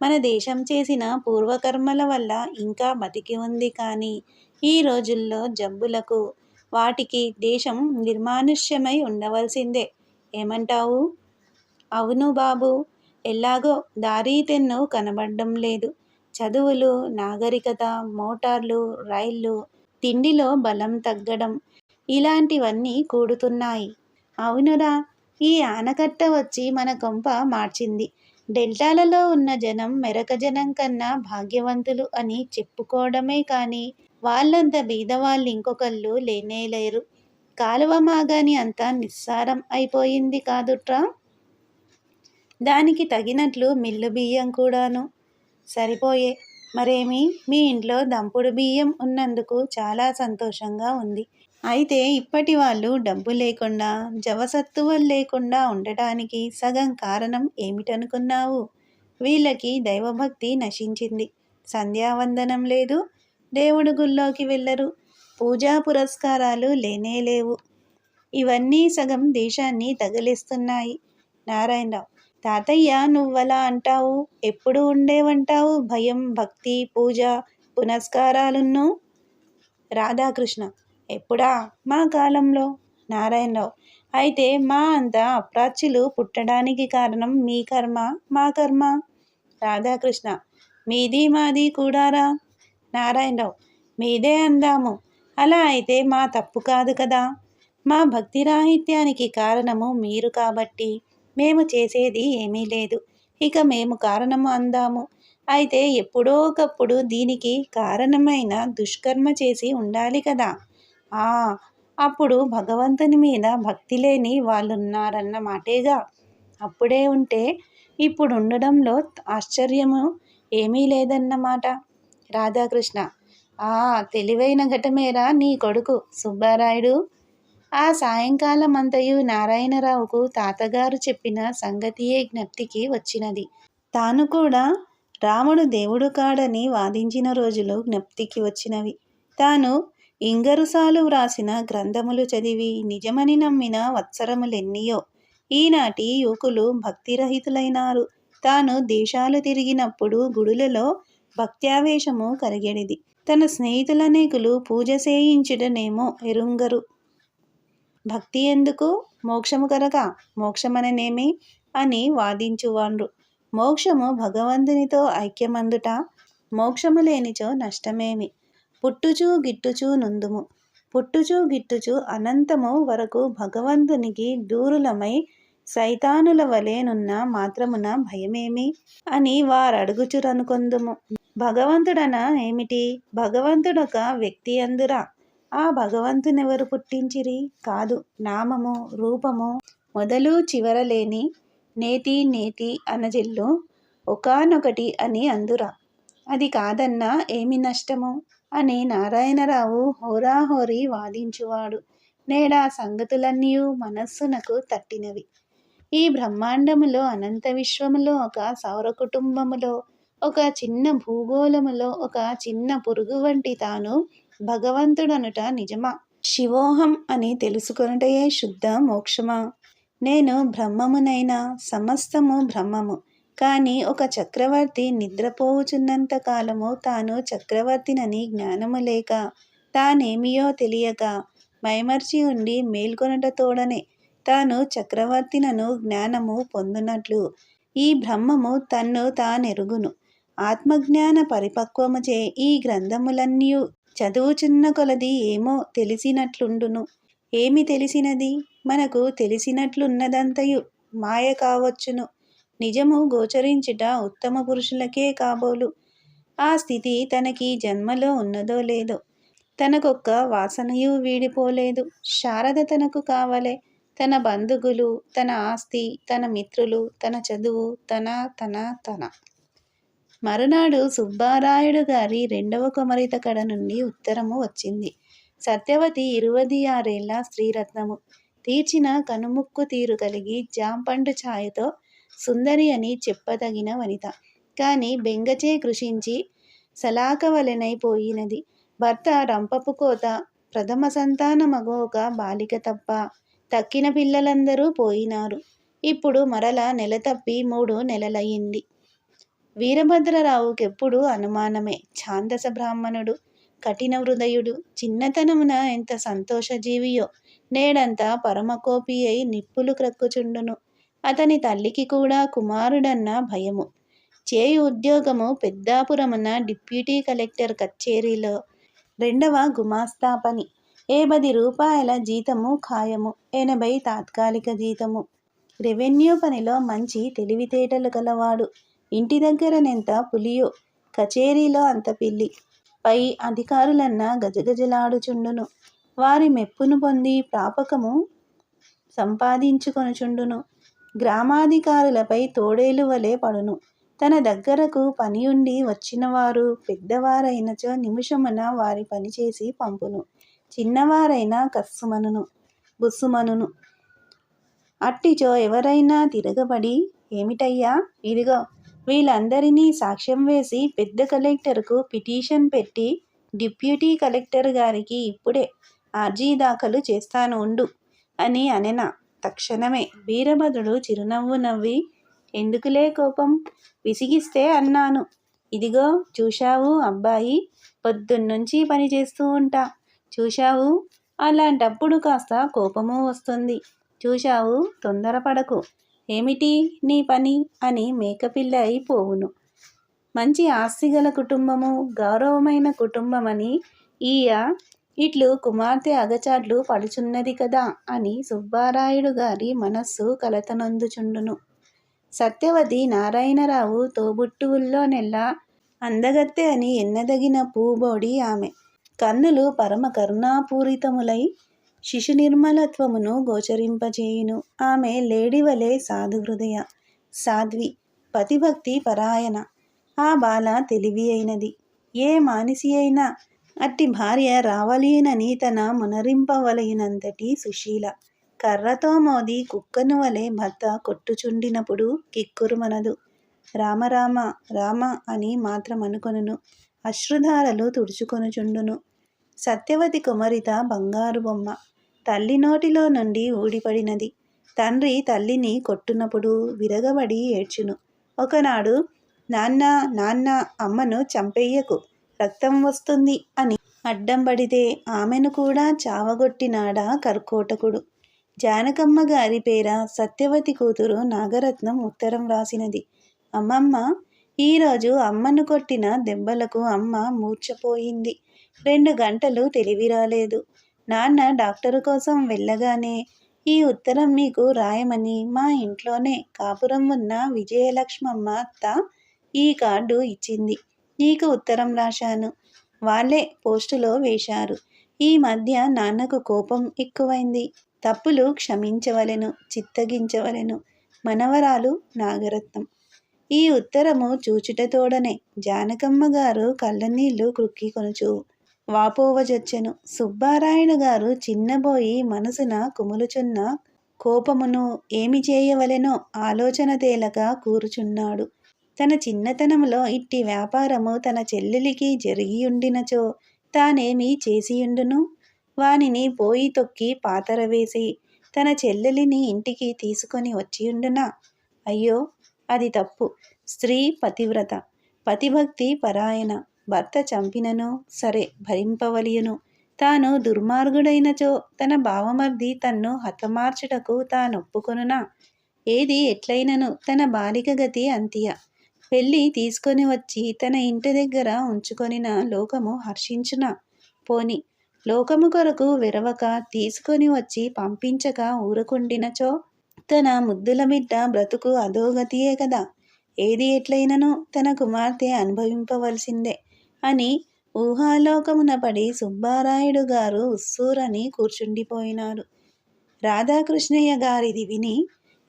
మన దేశం చేసిన పూర్వకర్మల వల్ల ఇంకా బతికి ఉంది కానీ ఈ రోజుల్లో జబ్బులకు, వాటికి దేశం నిర్మానుష్యమై ఉండవలసిందే. ఏమంటావు? అవును బాబు, ఎలాగో దారీతెన్ను కనబడ్డం లేదు. చదువులు, నాగరికత, మోటార్లు, రైళ్ళు, తిండిలో బలం తగ్గడం, ఇలాంటివన్నీ కూడుతున్నాయి. అవునురా, ఈ ఆనకట్ట వచ్చి మన కొంప మార్చింది. డెల్టాలలో ఉన్న జనం మెరక జనం కన్నా భాగ్యవంతులు అని చెప్పుకోవడమే కానీ వాళ్ళంత బీదవాళ్ళింకొకళ్ళు లేనేలేరు. కాలువ మాగాని అంతా నిస్సారం అయిపోయింది కాదుట్రా. దానికి తగినట్లు మిల్లు బియ్యం కూడాను సరిపోయే. మరేమి, మీ ఇంట్లో దంపుడు బియ్యం ఉన్నందుకు చాలా సంతోషంగా ఉంది. అయితే ఇప్పటి వాళ్ళు డబ్బు లేకుండా, జవసత్తువలు లేకుండా ఉండటానికి సగం కారణం ఏమిటనుకున్నావు? వీళ్ళకి దైవభక్తి నశించింది. సంధ్యావందనం లేదు, దేవుడు గుళ్ళోకి వెళ్ళరు, పూజా పురస్కారాలు లేనేలేవు. ఇవన్నీ సగం దేశాన్ని తగిలిస్తున్నాయి. నారాయణరావు. తాతయ్య, నువ్వలా అంటావు. ఎప్పుడు ఉండేవంటావు భయం, భక్తి, పూజ పునస్కారాలున్నూ? రాధాకృష్ణ. ఎప్పుడా? మా కాలంలో. నారాయణరావు. అయితే మా అంత అప్రాచ్యులు పుట్టడానికి కారణం మీ కర్మ, మా కర్మ. రాధాకృష్ణ: మీది మాది కూడారా? నారాయణరావు: మీదే అందాము. అలా అయితే మా తప్పు కాదు కదా. మా భక్తి రాహిత్యానికి కారణము మీరు కాబట్టి మేము చేసేది ఏమీ లేదు. ఇక మేము కారణము అందాము. అయితే ఎప్పుడో ఒకప్పుడు దీనికి కారణమైన దుష్కర్మ చేసి ఉండాలి కదా. ఆ అప్పుడు భగవంతుని మీద భక్తి లేని వాళ్ళున్నారన్న మాటేగా. అప్పుడే ఉంటే ఇప్పుడు ఉండడంలో ఆశ్చర్యము ఏమీ లేదన్నమాట. రాధాకృష్ణ: తెలివైన ఘటమేరా నీ కొడుకు సుబ్బారాయుడు. ఆ సాయంకాలమంతయు నారాయణరావుకు తాతగారు చెప్పిన సంగతియే జ్ఞప్తికి వచ్చినది. తాను కూడా రాముడు దేవుడు కాడని వాదించిన రోజులు జ్ఞప్తికి వచ్చినవి. తాను ఇంగరుసాలు వ్రాసిన గ్రంథములు చదివి నిజమని నమ్మిన వత్సరములెన్నియో. ఈనాటి యువకులు భక్తిరహితులైనారు. తాను దేశాలు తిరిగినప్పుడు గుడులలో భక్త్యావేశము కలిగెడిది. తన స్నేహితులనేకులు పూజ చేయించుటనేమో ఎరుంగరు. భక్తి ఎందుకు? మోక్షము కనుక. మోక్షమననేమి అని వాదించువాండ్రు. మోక్షము భగవంతునితో ఐక్యమందుట. మోక్షము లేనిచో నష్టమేమి? పుట్టుచూ గిట్టుచూ నుందుము. పుట్టుచూ గిట్టుచూ అనంతము వరకు భగవంతునికి దూరులమై సైతానుల వలెనున్న మాత్రమున భయమేమి అని వారడుగుచురనుకొందుము. భగవంతుడన ఏమిటి? భగవంతుడొక వ్యక్తి అందురా. ఆ భగవంతునెవరు పుట్టించిరి? కాదు, నామము రూపము మొదలు చివరలేని నేతి నేతి అనజెల్లు ఒకానొకటి అని అందురా. అది కాదన్నా ఏమి నష్టము అని నారాయణరావు హోరాహోరీ వాదించువాడు. నేడా సంగతులన్నీయు మనస్సునకు తట్టినవి. ఈ బ్రహ్మాండములో అనంత విశ్వములో ఒక సౌర కుటుంబములో ఒక చిన్న భూగోళములో ఒక చిన్న పురుగు వంటి తాను భగవంతుడనుట నిజమా? శివోహం అని తెలుసుకొనుటయే శుద్ధ మోక్షమా? నేను బ్రహ్మమునైనా సమస్తము బ్రహ్మము. కానీ ఒక చక్రవర్తి నిద్రపోవుచున్నంత కాలము తాను చక్రవర్తినని జ్ఞానము లేక తానేమియో తెలియక మైమర్చి ఉండి మేల్కొనుట తోడనే తాను చక్రవర్తినను జ్ఞానము పొందునట్లు ఈ బ్రహ్మము తన్ను తానెరుగును. ఆత్మజ్ఞాన పరిపక్వముచే ఈ గ్రంథములన్నీయు చదువుచున్న కొలది ఏమో తెలిసినట్లుండును. ఏమి తెలిసినది? మనకు తెలిసినట్లున్నదంతయు మాయ కావచ్చును. నిజము గోచరించుట ఉత్తమ పురుషులకే కాబోలు. ఆ స్థితి తనకి జన్మలో ఉన్నదో లేదో. తనకొక్క వాసనయు వీడిపోలేదు. శారద తనకు కావలే. తన బంధువులు, తన ఆస్తి, తన మిత్రులు, తన చదువు, తన మరునాడు సుబ్బారాయుడు గారి రెండవ కుమార్తె కడ నుండి ఉత్తరము వచ్చింది. సత్యవతి 26 ఏళ్ల స్త్రీరత్నము. తీర్చిన కనుముక్కు తీరు కలిగి జాంపండు ఛాయతో సుందరి అని చెప్పదగిన వనిత. కాని బెంగచే కృషించి సలాకవలెనైపోయినది. భర్త రంపపు కోత. ప్రథమ సంతానమగు ఒక బాలిక తప్ప తక్కిన పిల్లలందరూ పోయినారు. ఇప్పుడు మరల నెల తప్పి 3 నెలలయ్యింది. వీరభద్రరావుకెప్పుడు అనుమానమే. ఛాందస బ్రాహ్మణుడు, కఠిన హృదయుడు, చిన్నతనమున ఎంత సంతోషజీవియో నేడంతా పరమకోపి అయి నిప్పులు క్రక్కుచుండును. అతని తల్లికి కూడా కుమారుడన్న భయము. చేయు ఉద్యోగము పెద్దాపురమున డిప్యూటీ కలెక్టర్ కచేరీలో 2వ గుమాస్తా పని. 10 రూపాయల జీతము ఖాయము, 80 తాత్కాలిక జీతము. రెవెన్యూ పనిలో మంచి తెలివితేటలు కలవాడు. ఇంటి దగ్గరనెంత పులియో, కచేరీలో అంత పిల్లి. పై అధికారులన్నా గజగజలాడుచుండును. వారి మెప్పును పొంది ప్రాపకము సంపాదించుకొనుచుండును. గ్రామాధికారులపై తోడేలు వలె పడును. తన దగ్గరకు పనియుండి వచ్చినవారు పెద్దవారైనచో నిమిషమున వారి పనిచేసి పంపును. చిన్నవారైనా కస్సుమనును, బుస్సుమనును. అట్టిచో ఎవరైనా తిరగబడి, ఏమిటయ్యా, ఇదిగో వీళ్ళందరినీ సాక్ష్యం వేసి పెద్ద కలెక్టర్కు పిటిషన్ పెట్టి డిప్యూటీ కలెక్టర్ గారికి ఇప్పుడే అర్జీ దాఖలు చేస్తాను ఉండు అని అనెనా. తక్షణమే వీరభద్రుడు చిరునవ్వు నవ్వి, ఎందుకులే కోపం, విసిగిస్తే అన్నాను. ఇదిగో చూశావు అబ్బాయి, పొద్దున్నుంచి పని చేస్తూ ఉంటా. చూశావు, అలాంటప్పుడు కాస్త కోపము వస్తుంది. చూశావు, తొందరపడకు. ఏమిటి నీ పని అని మేకపిల్ల అయిపోవును. మంచి ఆస్తిగల కుటుంబము, గౌరవమైన కుటుంబమని ఈయ ఇట్లు కుమార్తె అగచాట్లు పడుచున్నది కదా అని సుబ్బారాయుడు గారి మనస్సు కలతనందుచుండును. సత్యవతి నారాయణరావు తోబుట్టువుల్లో నెల్లా అందగత్తె అని ఎన్నదగిన పూబోడి ఆమె. కన్నులు పరమ కరుణాపూరితములై శిశు నిర్మలత్వమును గోచరింపచేయును. ఆమె లేడివలే సాధుహృదయ, సాధ్వి, పతిభక్తి పరాయణ. ఆ బాల తెలివి అయినది. ఏ మానిసి అయినా అట్టి భార్య రావలయునని తన మునరింపవలయునంతటి సుశీల. కర్రతో మోది కుక్కను వలె భర్త కొట్టుచుండినప్పుడు కిక్కురుమనదు. రామ రామ రామ అని మాత్రం అనుకొనును. అశ్రుధారలు తుడుచుకొనుచుండును. సత్యవతి కుమరిత బంగారు బొమ్మ. తల్లి నోటిలో నుండి ఊడిపడినది. తండ్రి తల్లిని కొట్టునప్పుడు విరగబడి ఏడ్చును. ఒకనాడు నాన్న నాన్న అమ్మను చంపెయ్యకు, రక్తం వస్తుంది అని అడ్డం పడితే ఆమెను కూడా చావగొట్టినాడా కర్కోటకుడు. జానకమ్మ గారి పేర సత్యవతి కూతురు నాగరత్నం ఉత్తరం రాసినది. అమ్మమ్మ, ఈరోజు అమ్మను కొట్టిన దెబ్బలకు అమ్మ మూర్ఛపోయింది. 2 గంటలు తెలివి రాలేదు. నాన్న డాక్టరు కోసం వెళ్ళగానే ఈ ఉత్తరం మీకు రాయమని మా ఇంట్లోనే కాపురం ఉన్న విజయలక్ష్మమ్మ అత్త ఈ కార్డు ఇచ్చింది. నీకు ఉత్తరం రాశాను. వాళ్ళే పోస్టులో వేశారు. ఈ మధ్య నాన్నకు కోపం ఎక్కువైంది. తప్పులు క్షమించవలెను, చిత్తగించవలెను. మనవరాలు నాగరత్నం. ఈ ఉత్తరము చూచుటతోడనే జానకమ్మ గారు కళ్ళనీళ్లు క్రుక్కి కొనుచు వాపోవజొచ్చెను. సుబ్బారాయుడు గారు చిన్నబోయి మనసున కుములుచున్న కోపమును ఏమి చేయవలెనో ఆలోచన తేలక కూరుచున్నాడు. తన చిన్నతనములో ఇట్టి వ్యాపారము తన చెల్లెలికి జరిగియుండినచో తానేమి చేసియుండును? వానిని పోయి తొక్కి పాతరవేసి తన చెల్లెలిని ఇంటికి తీసుకొని వచ్చియుండునా? అయ్యో, అది తప్పు. స్త్రీ పతివ్రత, పతిభక్తి పరాయణ. భర్త చంపినను సరే భరింపవలయును. తాను దుర్మార్గుడైనచో తన బావమర్ది తన్ను హతమార్చుటకు తానొప్పుకొనునా? ఏది ఎట్లయినను తన బాలిక గతి అంతియ. పెళ్ళి తీసుకొని వచ్చి తన ఇంటి దగ్గర ఉంచుకొనిన లోకము హర్షించునా? పోని లోకము కొరకు వెరవక తీసుకొని వచ్చి పంపించక ఊరకుండినచో తన ముద్దుల బిడ్డ బ్రతుకు అధోగతియే కదా. ఏది ఎట్లయినను తన కుమార్తె అనుభవింపవలసిందే అని ఊహాలోకమున పడి సుబ్బారాయుడు గారు ఉస్సూరని కూర్చుండిపోయినారు. రాధాకృష్ణయ్య గారిది విని,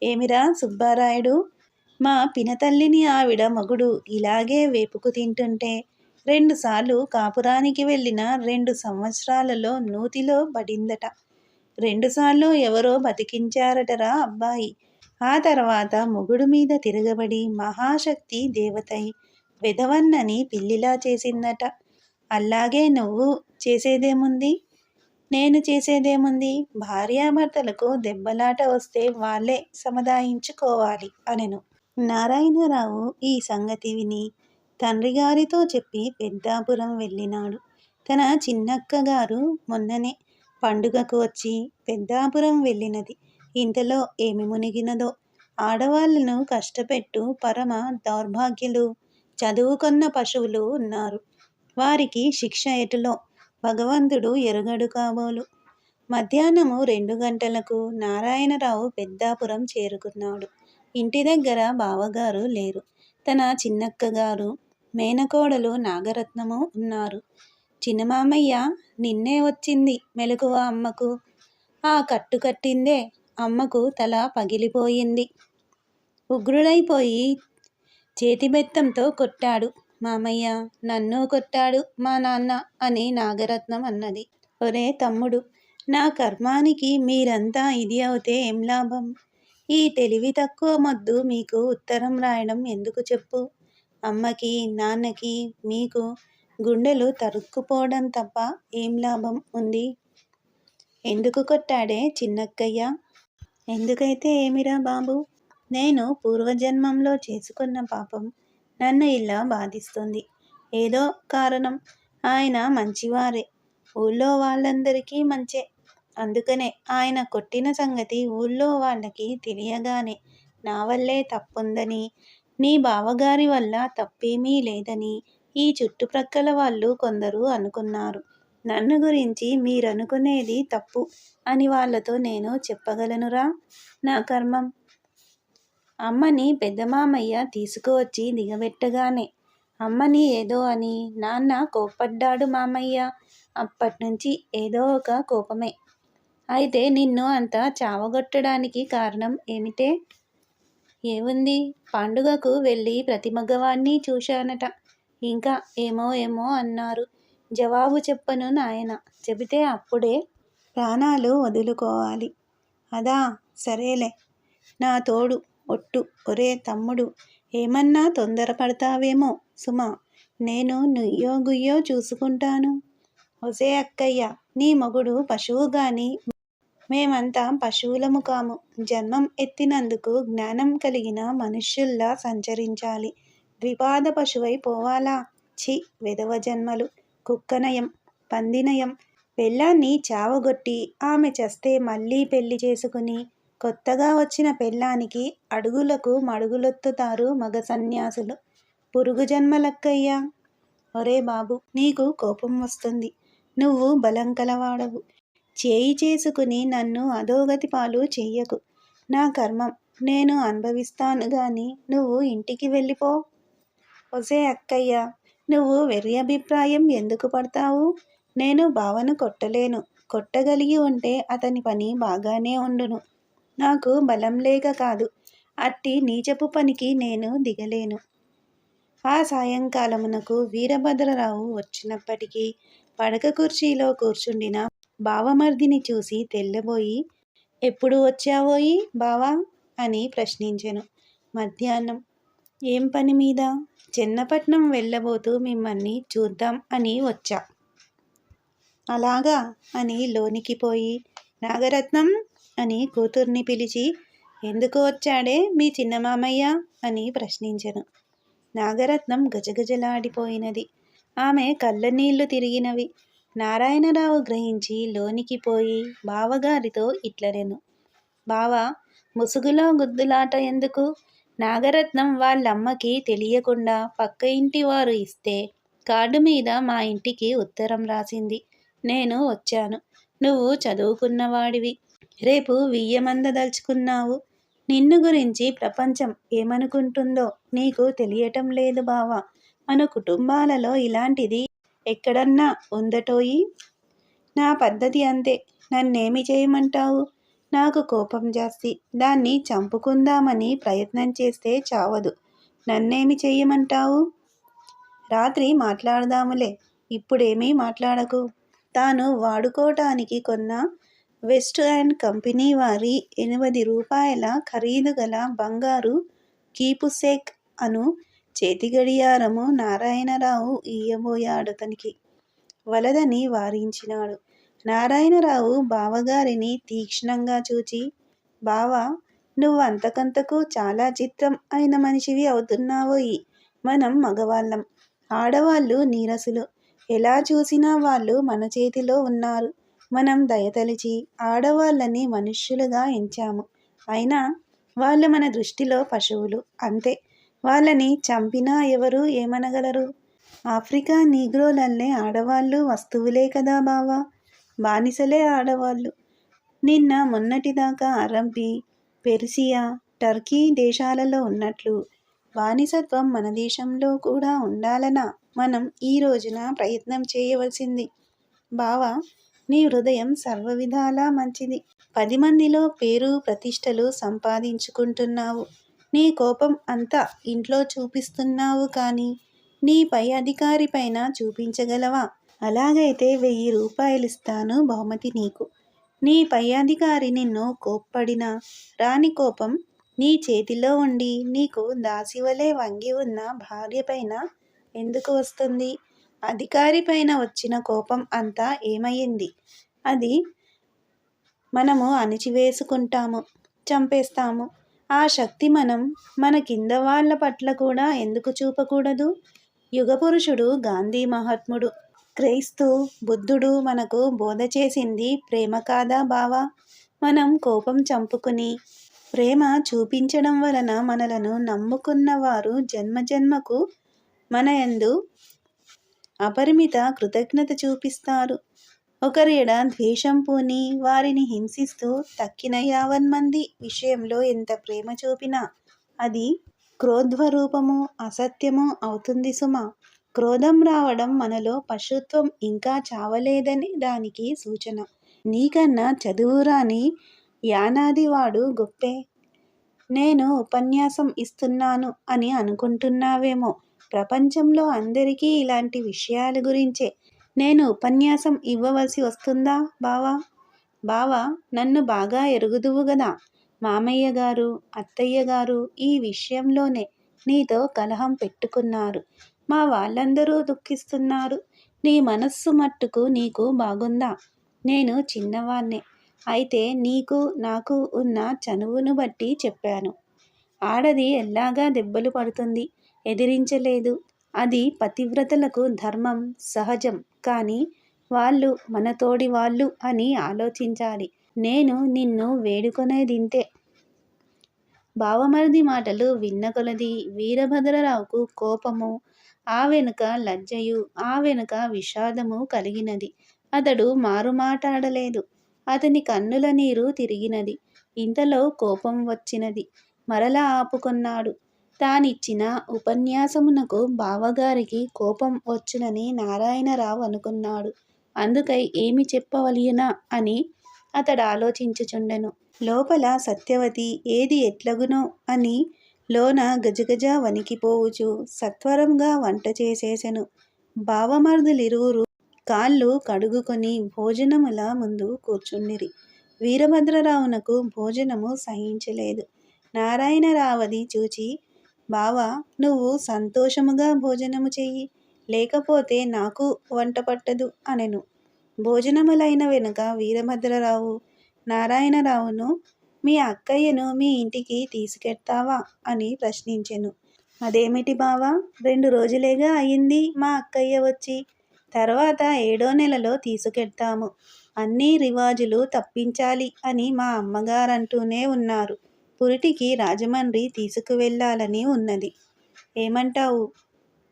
ఏమిరా సుబ్బారాయుడు, మా పినతల్లిని ఆవిడ మొగుడు ఇలాగే వేపుకు తింటుంటే 2 సార్లు కాపురానికి వెళ్ళిన 2 సంవత్సరాలలో నూతిలో పడిందట. 2 సార్లు ఎవరో బతికించారటరా అబ్బాయి. ఆ తర్వాత మొగుడు మీద తిరగబడి మహాశక్తి దేవతై వెధవన్నని పిల్లిలా చేసిందట. అలాగే నువ్వు చేసేదేముంది? నేను చేసేదేముంది? భార్యాభర్తలకు దెబ్బలాట వస్తే వాళ్ళే సముదాయించుకోవాలి అనెను. నారాయణరావు ఈ సంగతి విని తండ్రిగారితో చెప్పి పెద్దాపురం వెళ్ళినాడు. తన చిన్నక్కగారు మొన్ననే పండుగకు వచ్చి పెద్దాపురం వెళ్ళినది. ఇంతలో ఏమి మునిగినదో. ఆడవాళ్లను కష్టపెట్టు పరమ దౌర్భాగ్యులు, చదువుకొన్న పశువులు ఉన్నారు. వారికి శిక్ష ఎటులో భగవంతుడు ఎరుగడు కాబోలు. మధ్యాహ్నము 2 గంటలకు నారాయణరావు పెద్దాపురం చేరుకున్నాడు. ఇంటి దగ్గర బావగారు లేరు. తన చిన్నక్కగారు, మేనకోడలు నాగరత్నము ఉన్నారు. చిన్నమామయ్య, నిన్నే వచ్చింది మెలకువ అమ్మకు. ఆ కట్టు కట్టిందే అమ్మకు తల పగిలిపోయింది. ఉగ్రుడైపోయి చేతిబెత్తంతో కొట్టాడు. మామయ్య, నన్ను కొట్టాడు మా నాన్న అని నాగరత్నం అన్నది. ఒరే తమ్ముడు, నా కర్మానికి మీరంతా ఇది అవుతే ఏం లాభం? ఈ తెలివి తక్కువ మొద్దు మీకు ఉత్తరం రాయడం ఎందుకు చెప్పు? అమ్మకి, నాన్నకి, మీకు గుండెలు తరుక్కుపోవడం తప్ప ఏం లాభం ఉంది? ఎందుకు కొట్టాడే చిన్నక్కయ్య? ఎందుకైతే ఏమిరా బాబు, నేను పూర్వజన్మంలో చేసుకున్న పాపం నన్ను ఇలా బాధిస్తుంది. ఏదో కారణం. ఆయన మంచివారే, ఊళ్ళో వాళ్ళందరికీ మంచే. అందుకనే ఆయన కొట్టిన సంగతి ఊళ్ళో వాళ్ళకి తెలియగానే నా వల్లే తప్పుందని, నీ బావగారి వల్ల తప్పేమీ లేదని ఈ చుట్టుప్రక్కల వాళ్ళు కొందరు అనుకున్నారు. నన్ను గురించి మీరనుకునేది తప్పు అని వాళ్ళతో నేను చెప్పగలనురా? నా కర్మం. అమ్మని పెద్ద మామయ్య తీసుకువచ్చి దిగబెట్టగానే అమ్మని ఏదో అని నాన్న కోప్పడ్డాడు మామయ్య. అప్పట్నుంచి ఏదో ఒక కోపమే. అయితే నిన్ను అంత చావగొట్టడానికి కారణం ఏమిటే? ఏముంది, పండుగకు వెళ్ళి ప్రతి మగవాణ్ణి చూశానట. ఇంకా ఏమో ఏమో అన్నారు. జవాబు చెప్పను నాయన. చెబితే అప్పుడే ప్రాణాలు వదులుకోవాలి. అదా, సరేలే. నా తోడు ఒట్టు. ఒరే తమ్ముడు, ఏమన్నా తొందరపడతావేమో సుమా. నేను నుయ్యో గుయ్యో చూసుకుంటాను. ఒసే అక్కయ్య, నీ మొగుడు పశువు గాని మేమంతా పశువులము కాము. జన్మం ఎత్తినందుకు జ్ఞానం కలిగిన మనుష్యుల్లా సంచరించాలి. ద్విపాద పశువై పోవాలా? ఛీ, వెధవ జన్మలు. కుక్కనయం, పందినయం. పెళ్ళాన్ని చావగొట్టి ఆమె చస్తే మళ్ళీ పెళ్లి చేసుకుని కొత్తగా వచ్చిన పెళ్ళానికి అడుగులకు మడుగులొత్తుతారు మగ సన్యాసులు. పురుగు జన్మలక్కయ్యా. ఒరే బాబు, నీకు కోపం వస్తుంది. నువ్వు బలం కలవాడవు. చేయి చేసుకుని నన్ను అధోగతి పాలు చెయ్యకు. నా కర్మం నేను అనుభవిస్తాను గాని నువ్వు ఇంటికి వెళ్ళిపో. ఒసే అక్కయ్య, నువ్వు వెర్రి అభిప్రాయం ఎందుకు పడతావు? నేను బావను కొట్టలేను. కొట్టగలిగి ఉంటే అతని పని బాగానే ఉండును. నాకు బలం లేక కాదు. అట్టి నీచపు పనికి నేను దిగలేను. ఆ సాయంకాలమునకు వీరభద్రరావు వచ్చినప్పటికీ పడక కుర్చీలో కూర్చుండిన బావమర్దిని చూసి తెల్లబోయి, ఎప్పుడు వచ్చావోయి బావా అని ప్రశ్నించెను. మధ్యాహ్నం. ఏం పని మీద? చెన్నపట్నం వెళ్ళబోతూ మిమ్మల్ని చూద్దాం అని వచ్చా. అలాగా అని లోనికి పోయి, నాగరత్నం అని కూతుర్ని పిలిచి, ఎందుకు వచ్చాడే మీ చిన్నమామయ్య అని ప్రశ్నించెను. నాగరత్నం గజగజలాడిపోయినది. ఆమె కళ్ళనీళ్లు తిరిగినవి. నారాయణరావు గ్రహించి లోనికి పోయి బావగారితో ఇట్లనెను. బావా, ముసుగులో గుద్దులాట ఎందుకు? నాగరత్నం వాళ్ళమ్మకి తెలియకుండా పక్క ఇంటి వారు ఇస్తే కార్డు మీద మా ఇంటికి ఉత్తరం రాసింది. నేను వచ్చాను. నువ్వు చదువుకున్నవాడివి. రేపు వియ్యమందదలుచుకున్నావు. నిన్ను గురించి ప్రపంచం ఏమనుకుంటుందో నీకు తెలియటం లేదు బావా. మన కుటుంబాలలో ఇలాంటిది ఎక్కడన్నా ఉందటోయి? నా పద్ధతి అంతే. నన్నేమి చేయమంటావు? నాకు కోపం జాస్తి. దాన్ని చంపుకుందామని ప్రయత్నం చేస్తే చావదు. నన్నేమి చెయ్యమంటావు? రాత్రి మాట్లాడదాములే. ఇప్పుడేమీ మాట్లాడకు. తాను వాడుకోవటానికి కొన్న వెస్ట్ అండ్ కంపెనీ వారి 8 రూపాయల ఖరీదు గల బంగారు కీపుసేక్ అను చేతి గడియారము నారాయణరావు ఇయ్యబోయాడతనికి. వలదని వారించినాడు. నారాయణరావు బావగారిని తీక్ష్ణంగా చూచి, బావా, నువ్వు అంతకంతకు చాలా చిత్రం అయిన మనిషివి అవుతున్నావోయి. మనం మగవాళ్ళం, ఆడవాళ్ళు నీరసులు. ఎలా చూసినా వాళ్ళు మన చేతిలో ఉన్నారు. మనం దయతలిచి ఆడవాళ్ళని మనుష్యులుగా ఎంచాము. అయినా వాళ్ళు మన దృష్టిలో పశువులు అంతే. వాళ్ళని చంపినా ఎవరు ఏమనగలరు? ఆఫ్రికా నీగ్రోలల్లే ఆడవాళ్ళు వస్తువులే కదా బావా. బానిసలే ఆడవాళ్ళు. నిన్న మొన్నటిదాకా అరబ్బీ, పెర్సియా, టర్కీ దేశాలలో ఉన్నట్లు బానిసత్వం మన దేశంలో కూడా ఉండాలనా మనం ఈ రోజున ప్రయత్నం చేయవలసింది. బావా, నీ హృదయం సర్వవిధాలా మంచిది. 10 మందిలో పేరు ప్రతిష్టలు సంపాదించుకుంటున్నావు. నీ కోపం అంతా ఇంట్లో చూపిస్తున్నావు కానీ నీ పై అధికారి పైన చూపించగలవా? అలాగైతే 1000 రూపాయలిస్తాను బహుమతి నీకు. నీ పై అధికారి నిన్ను కోప్పడినా రాని కోపం నీ చేతిలో ఉండి నీకు దాసివలే వంగి ఉన్న భార్య పైన ఎందుకు వస్తుంది? అధికారి పైన వచ్చిన కోపం అంతా ఏమయ్యింది? అది మనము అణిచివేసుకుంటాము, చంపేస్తాము. ఆ శక్తి మనం మన కింద వాళ్ళ పట్ల కూడా ఎందుకు చూపకూడదు? యుగపురుషుడు గాంధీ మహాత్ముడు క్రైస్తు బుద్ధుడు మనకు బోధ చేసింది ప్రేమ కాదా బావా? మనం కోపం చంపుకుని ప్రేమ చూపించడం వలన మనలను నమ్ముకున్న వారు జన్మజన్మకు మన యందు అపరిమిత కృతజ్ఞత చూపిస్తారు. ఒకరేడ ద్వేషం పూని వారిని హింసిస్తూ తక్కిన యావన్మంది విషయంలో ఎంత ప్రేమ చూపినా అది క్రోధ్వరూపము అసత్యము అవుతుంది సుమా. క్రోధం రావడం మనలో పశుత్వం ఇంకా చావలేదని దానికి సూచన. నీకన్నా చదువురాని యానాదివాడు గొప్పే. నేను ఉపన్యాసం ఇస్తున్నాను అని అనుకుంటున్నావేమో. ప్రపంచంలో అందరికీ ఇలాంటి విషయాల గురించే. నేను ఉపన్యాసం ఇవ్వవలసి వస్తుందా బావా? బావా, నన్ను బాగా ఎరుగుదువు గదా. మామయ్య గారు, అత్తయ్య గారు ఈ విషయంలోనే నీతో కలహం పెట్టుకున్నారు. మా వాళ్ళందరూ దుఃఖిస్తున్నారు. నీ మనస్సు మట్టుకు నీకు బాగుందా? నేను చిన్నవాణ్ణే. అయితే నీకు నాకు ఉన్న చనువును బట్టి చెప్పాను. ఆడది ఎల్లాగా దెబ్బలు పడుతుంది, ఎదిరించలేదు. అది పతివ్రతలకు ధర్మం, సహజం. కానీ వాళ్ళు మన తోడి వాళ్ళు అని ఆలోచించాలి. నేను నిన్ను వేడుకొనేదింతే. బావమరిది మాటలు విన్న కొలది వీరభద్రరావుకు కోపము, ఆ వెనుక లజ్జయు, ఆ వెనుక విషాదము కలిగినది. అతడు మారుమాటాడలేదు. అతని కన్నుల నీరు తిరిగినది. ఇంతలో కోపం వచ్చినది. మరలా ఆపుకొన్నాడు. తానిచ్చిన ఉపన్యాసమునకు బావగారికి కోపం వచ్చునని నారాయణరావు అనుకున్నాడు. అందుకై ఏమి చెప్పవలయునా అని అతడాలోచించుచుండెను. లోపల సత్యవతి ఏది ఎట్లగునో అని లోన గజగజ వణికిపోవుచు సత్వరంగా వంట చేసేసెను. బావమరుదులిరువురు కాళ్ళు కడుగుకొని భోజనముల ముందు కూర్చుండిరి. వీరభద్రరావునకు భోజనము సహించలేదు. నారాయణరావది చూచి, బావా, నువ్వు సంతోషముగా భోజనము చెయ్యి, లేకపోతే నాకు వంట పట్టదు అనెను. భోజనములైన వెనుక వీరభద్రరావు నారాయణరావును, మీ అక్కయ్యను మీ ఇంటికి తీసుకెడతావా అని ప్రశ్నించెను. అదేమిటి బావా, 2 రోజులేగా అయింది మా అక్కయ్య వచ్చి. తర్వాత 7వ నెలలో తీసుకెడతాము. అన్నీ రివాజులు తప్పించాలి అని మా అమ్మగారంటూనే ఉన్నారు. పురిటికి రాజమండ్రి తీసుకువెళ్ళాలని ఉన్నది. ఏమంటావు?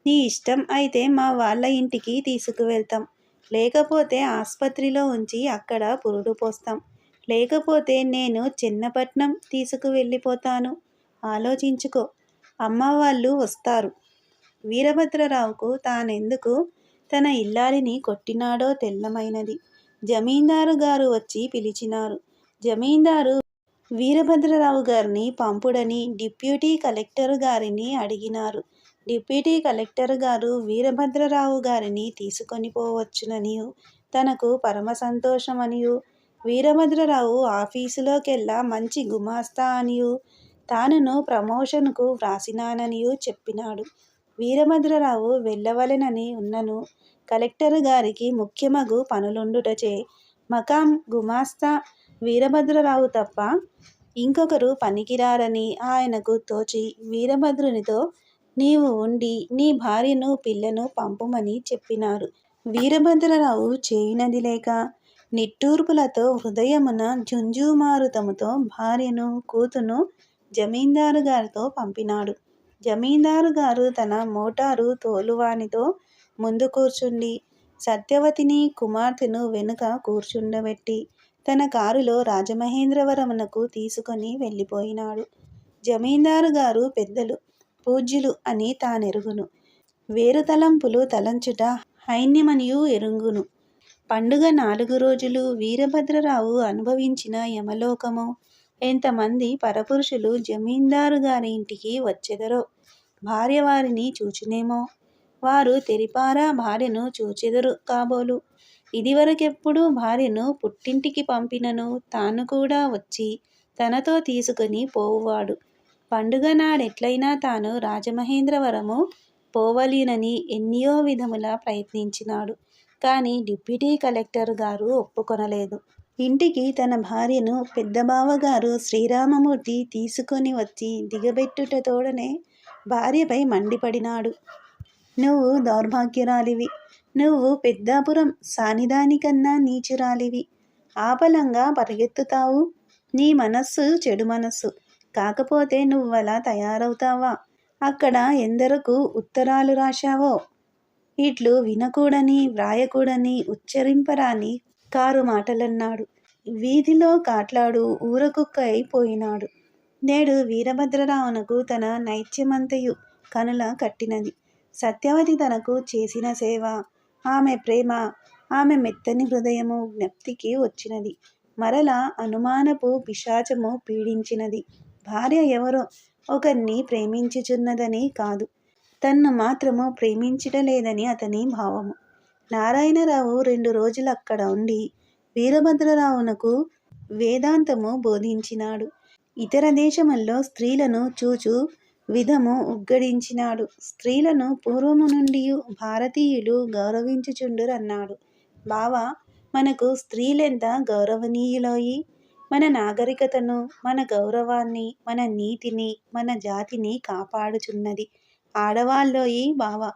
నీ ఇష్టం అయితే మా వాళ్ళ ఇంటికి తీసుకువెళ్తాం. లేకపోతే ఆస్పత్రిలో ఉంచి అక్కడ పురుడు పోస్తాం. లేకపోతే నేను చెన్నపట్నం తీసుకువెళ్ళిపోతాను. ఆలోచించుకో. అమ్మ వాళ్ళు వస్తారు. వీరభద్రరావుకు తానెందుకు తన ఇల్లాలిని కొట్టినాడో తెల్లమైనది. జమీందారు గారు వచ్చి పిలిచినారు. జమీందారు వీరభద్రరావు గారిని పంపుడని డిప్యూటీ కలెక్టరు గారిని అడిగినారు. డిప్యూటీ కలెక్టర్ గారు వీరభద్రరావు గారిని తీసుకొని పోవచ్చుననియు తనకు పరమ సంతోషమనియు, వీరభద్రరావు ఆఫీసులోకెల్లా మంచి గుమాస్తా అనియు తానును ప్రమోషనుకు వ్రాసినాననియు చెప్పినాడు. వీరభద్రరావు వెళ్ళవలెనని ఉన్నను కలెక్టరు గారికి ముఖ్యమగు పనులుండుటచే మకాం గుమాస్తా వీరభద్రరావు తప్ప ఇంకొకరు పనికిరారని ఆయనకు తోచి వీరభద్రునితో నీవు ఉండి నీ భార్యను పిల్లను పంపుమని చెప్పినారు. వీరభద్రరావు చేయునది లేక నిట్టూర్పులతో హృదయమున జుంజుమారుతముతో భార్యను కూతును జమీందారు గారితో పంపినాడు. జమీందారు గారు తన మోటారు తోలువానితో ముందు కూర్చుండి సత్యవతిని కుమార్తెను వెనుక కూర్చుండబెట్టి తన కారులో రాజమహేంద్రవరమునకు తీసుకొని వెళ్ళిపోయినాడు. జమీందారు గారు పెద్దలు, పూజ్యులు అని తానెరుగును. వేరు తలంపులు తలంచుట హైన్యమనియు ఎరుగును. పండుగ 4 రోజులు వీరభద్రరావు అనుభవించిన యమలోకము. ఎంతమంది పరపురుషులు జమీందారు గారి ఇంటికి వచ్చెదరో. భార్య వారిని చూచునేమో. వారు తెరిపారా భార్యను చూచెదరు కాబోలు. ఇదివరకెప్పుడు భార్యను పుట్టింటికి పంపినను తాను కూడా వచ్చి తనతో తీసుకొని పోవువాడు. పండుగ నాడెట్లయినా తాను రాజమహేంద్రవరము పోవలయునని ఎన్నియో విధముల ప్రయత్నించినాడు. కానీ డిప్యూటీ కలెక్టర్ గారు ఒప్పుకొనలేదు. ఇంటికి తన భార్యను పెద్ద బావగారు శ్రీరామమూర్తి తీసుకొని వచ్చి దిగబెట్టుట తోడనే భార్యపై మండిపడినాడు. నువ్వు దౌర్భాగ్యురాలివి. నువ్వు పెద్దాపురం సానిదానికన్నా నీచురాలివి. ఆపలంగా పరిగెత్తుతావు. నీ మనస్సు చెడు మనస్సు. కాకపోతే నువ్వలా తయారవుతావా? అక్కడ ఎందరకు ఉత్తరాలు రాశావో. ఇట్లు వినకూడని, వ్రాయకూడని, ఉచ్చరింపరాని కారు మాటలన్నాడు. వీధిలో కాట్లాడు ఊరకుక్క అయిపోయినాడు. నేడు వీరభద్రరావునకు తన నైత్యమంతయు కనుల కట్టినది. సత్యవతి తనకు చేసిన సేవ, ఆమె ప్రేమ, ఆమె మెత్తని హృదయము జ్ఞప్తికి వచ్చినది. మరల అనుమానపు పిశాచము పీడించినది. భార్య ఎవరో ఒకరిని ప్రేమించుచున్నదని కాదు, తన్ను మాత్రము ప్రేమించటలేదని అతని భావము. నారాయణరావు 2 రోజులక్కడ ఉండి వీరభద్రరావునకు వేదాంతము బోధించినాడు. ఇతర దేశముల్లో స్త్రీలను చూచు విధము ఉగ్గడించినాడు. స్త్రీలను పూర్వము నుండియు భారతీయులు గౌరవించుచుండురన్నాడు. బావా, మనకు స్త్రీలెంత గౌరవనీయులోయి! మన నాగరికతను, మన గౌరవాన్ని, మన నీతిని, మన జాతిని కాపాడుచున్నది ఆడవాళ్ళోయి బావా!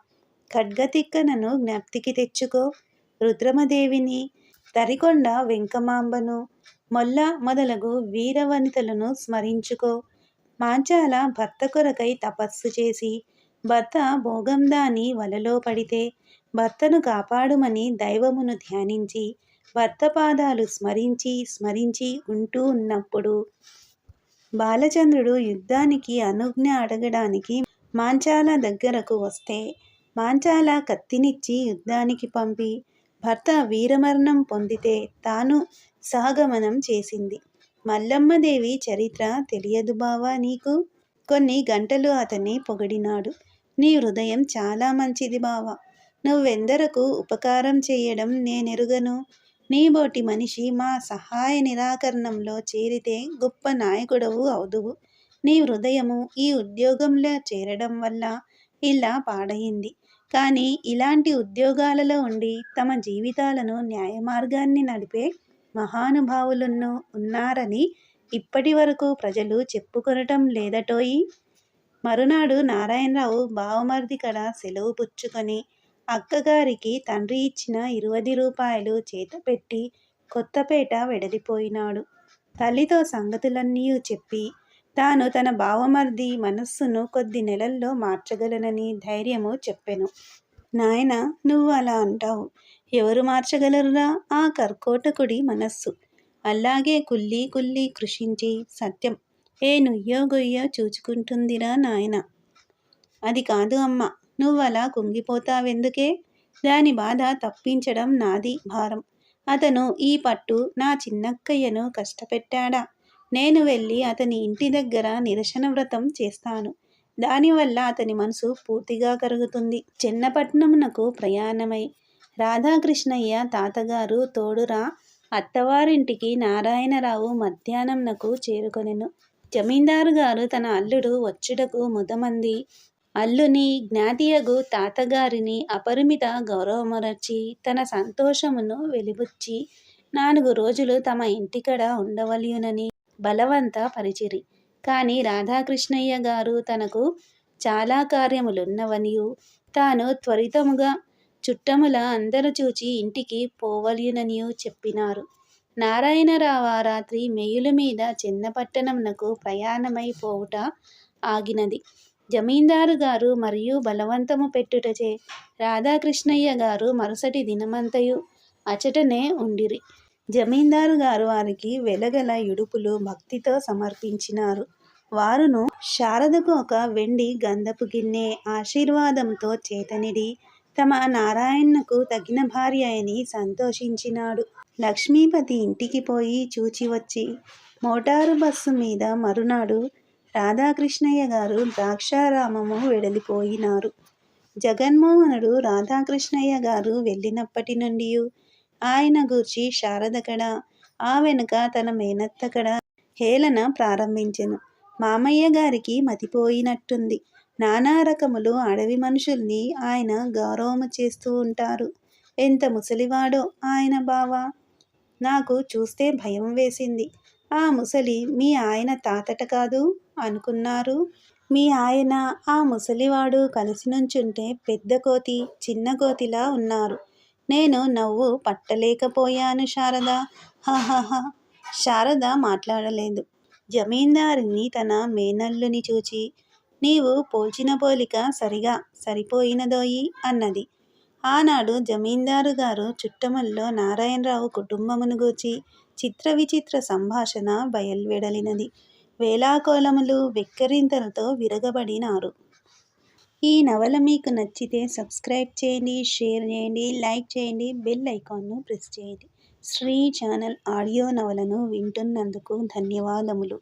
ఖడ్గతిక్కనను జ్ఞప్తికి తెచ్చుకో. రుద్రమదేవిని, తరికొండ వెంకమాంబను, మొల్ల మొదలగు వీరవనితలను స్మరించుకో. మాంచాల భర్త కొరకై తపస్సు చేసి, భర్త భోగందాని వలలో పడితే, భర్తను కాపాడుమని దైవమును ధ్యానించి, భర్త పాదాలు స్మరించి స్మరించి ఉంటూ ఉన్నప్పుడు బాలచంద్రుడు యుద్ధానికి అనుజ్ఞ అడగడానికి మాంచాల దగ్గరకు వస్తే, మాంచాల కత్తినిచ్చి యుద్ధానికి పంపి, భర్త వీరమరణం పొందితే తాను సహగమనం చేసింది. మల్లమ్మదేవి చరిత్ర తెలియదు బావా నీకు? కొన్ని గంటలు అతన్ని పొగిడినాడు. నీ హృదయం చాలా మంచిది బావా! నువ్వెందరకు ఉపకారం చేయడం నేనెరుగను. నీబోటి మనిషి మా సహాయ నిరాకరణంలో చేరితే గొప్ప నాయకుడవు అవుదువు. నీ హృదయము ఈ ఉద్యోగంలో చేరడం వల్ల ఇలా పాడయింది. కానీ ఇలాంటి ఉద్యోగాలలో ఉండి తమ జీవితాలను న్యాయమార్గాన్ని నడిపే మహానుభావులున్నూ ఉన్నారని ఇప్పటి వరకు ప్రజలు చెప్పుకొనటం లేదటోయి. మరునాడు నారాయణరావు బావమరిది కడ సెలవు పుచ్చుకొని అక్కగారికి తండ్రి ఇచ్చిన 20 రూపాయలు చేతపెట్టి కొత్తపేట వెడలిపోయినాడు. తల్లితో సంగతులన్నీ చెప్పి తాను తన బావమరిది మనస్సును కొద్ది నెలల్లో మార్చగలనని ధైర్యము చెప్పెను. నాయనా, నువ్వు అలా అంటావు. ఎవరు మార్చగలరురా ఆ కర్కోటకుడి మనస్సు? అలాగే కుళ్ళి కుళ్ళి కృషించి సత్యం ఏ నుయ్యో గొయ్యో చూచుకుంటుందిరా నాయనా. అది కాదు అమ్మ, నువ్వలా కుంగిపోతావెందుకే? దాని బాధ తప్పించడం నాది భారం. అతను ఈ పట్టు నా చిన్నక్కయ్యను కష్టపెట్టాడా? నేను వెళ్ళి అతని ఇంటి దగ్గర నిరసన వ్రతం చేస్తాను. దానివల్ల అతని మనసు పూర్తిగా కరుగుతుంది. చెన్నపట్నమునకు ప్రయాణమై రాధాకృష్ణయ్య తాతగారు తోడురా అత్తవారింటికి నారాయణరావు మధ్యాహ్నంనకు చేరుకొనెను. జమీందారు గారు తన అల్లుడు వచ్చుటకు ముదమంది అల్లుని జ్ఞాతియగు తాతగారిని అపరిమిత గౌరవమరచి తన సంతోషమును వెలిబుచ్చి 4 రోజులు తమ ఇంటికడ ఉండవలయునని బలవంత పరిచిరి. కాని రాధాకృష్ణయ్య గారు తనకు చాలా కార్యములున్నవనియు తాను త్వరితముగా చుట్టముల అందరు చూచి ఇంటికి పోవలయుననియు చెప్పినారు. నారాయణరావు ఆ రాత్రి మెయిల మీద చెన్నపట్టణమునకు ప్రయాణమై పోవుట ఆగినది. జమీందారు గారు మరియు బలవంతము పెట్టుటచే రాధాకృష్ణయ్య గారు మరుసటి దినమంతయు అచటనే ఉండిరి. జమీందారు గారు వారికి వెలగల ఇడుపులు భక్తితో సమర్పించినారు. వారును శారదకు ఒక వెండి గంధపు గిన్నె ఆశీర్వాదంతో చేతనిడి తమ నారాయణకు తగిన భార్య అని సంతోషించినాడు. లక్ష్మీపతి ఇంటికి పోయి చూచివచ్చి మోటారు బస్సు మీద మరునాడు రాధాకృష్ణయ్య గారు ద్రాక్షారామము వెడలిపోయినారు. జగన్మోహనుడు రాధాకృష్ణయ్య గారు వెళ్ళినప్పటి నుండి ఆయన గూర్చి శారదకడ ఆ వెనుక తన మేనత్తకడ హేళన ప్రారంభించెను. మామయ్య గారికి మతిపోయినట్టుంది. నానా రకములు అడవి మనుషుల్ని ఆయన గౌరవము చేస్తూ ఉంటారు. ఎంత ముసలివాడో ఆయన బావా! నాకు చూస్తే భయం వేసింది. ఆ ముసలి మీ ఆయన తాతట కాదు అనుకున్నారు. మీ ఆయన ఆ ముసలివాడు కలిసి నుంచుంటే పెద్ద కోతి చిన్న కోతిలా ఉన్నారు. నేను నవ్వు పట్టలేకపోయాను శారద. హహహ. శారద మాట్లాడలేదు. జమీందారిని తన మేనల్లుని చూచి, నీవు పోల్చిన పోలిక సరిగా సరిపోయినదోయి అన్నది. ఆనాడు జమీందారు గారు చుట్టమల్లో నారాయణరావు కుటుంబమును గూర్చి చిత్ర విచిత్ర సంభాషణ బయల్వెడలినది. వేళాకోళములు వెక్కిరింతలతో విరగబడినారు. ఈ నవల మీకు నచ్చితే సబ్స్క్రైబ్ చేయండి, షేర్ చేయండి, లైక్ చేయండి, బెల్ ఐకాన్ను ప్రెస్ చేయండి. శ్రీ ఛానల్ ఆడియో నవలను వింటున్నందుకు ధన్యవాదములు.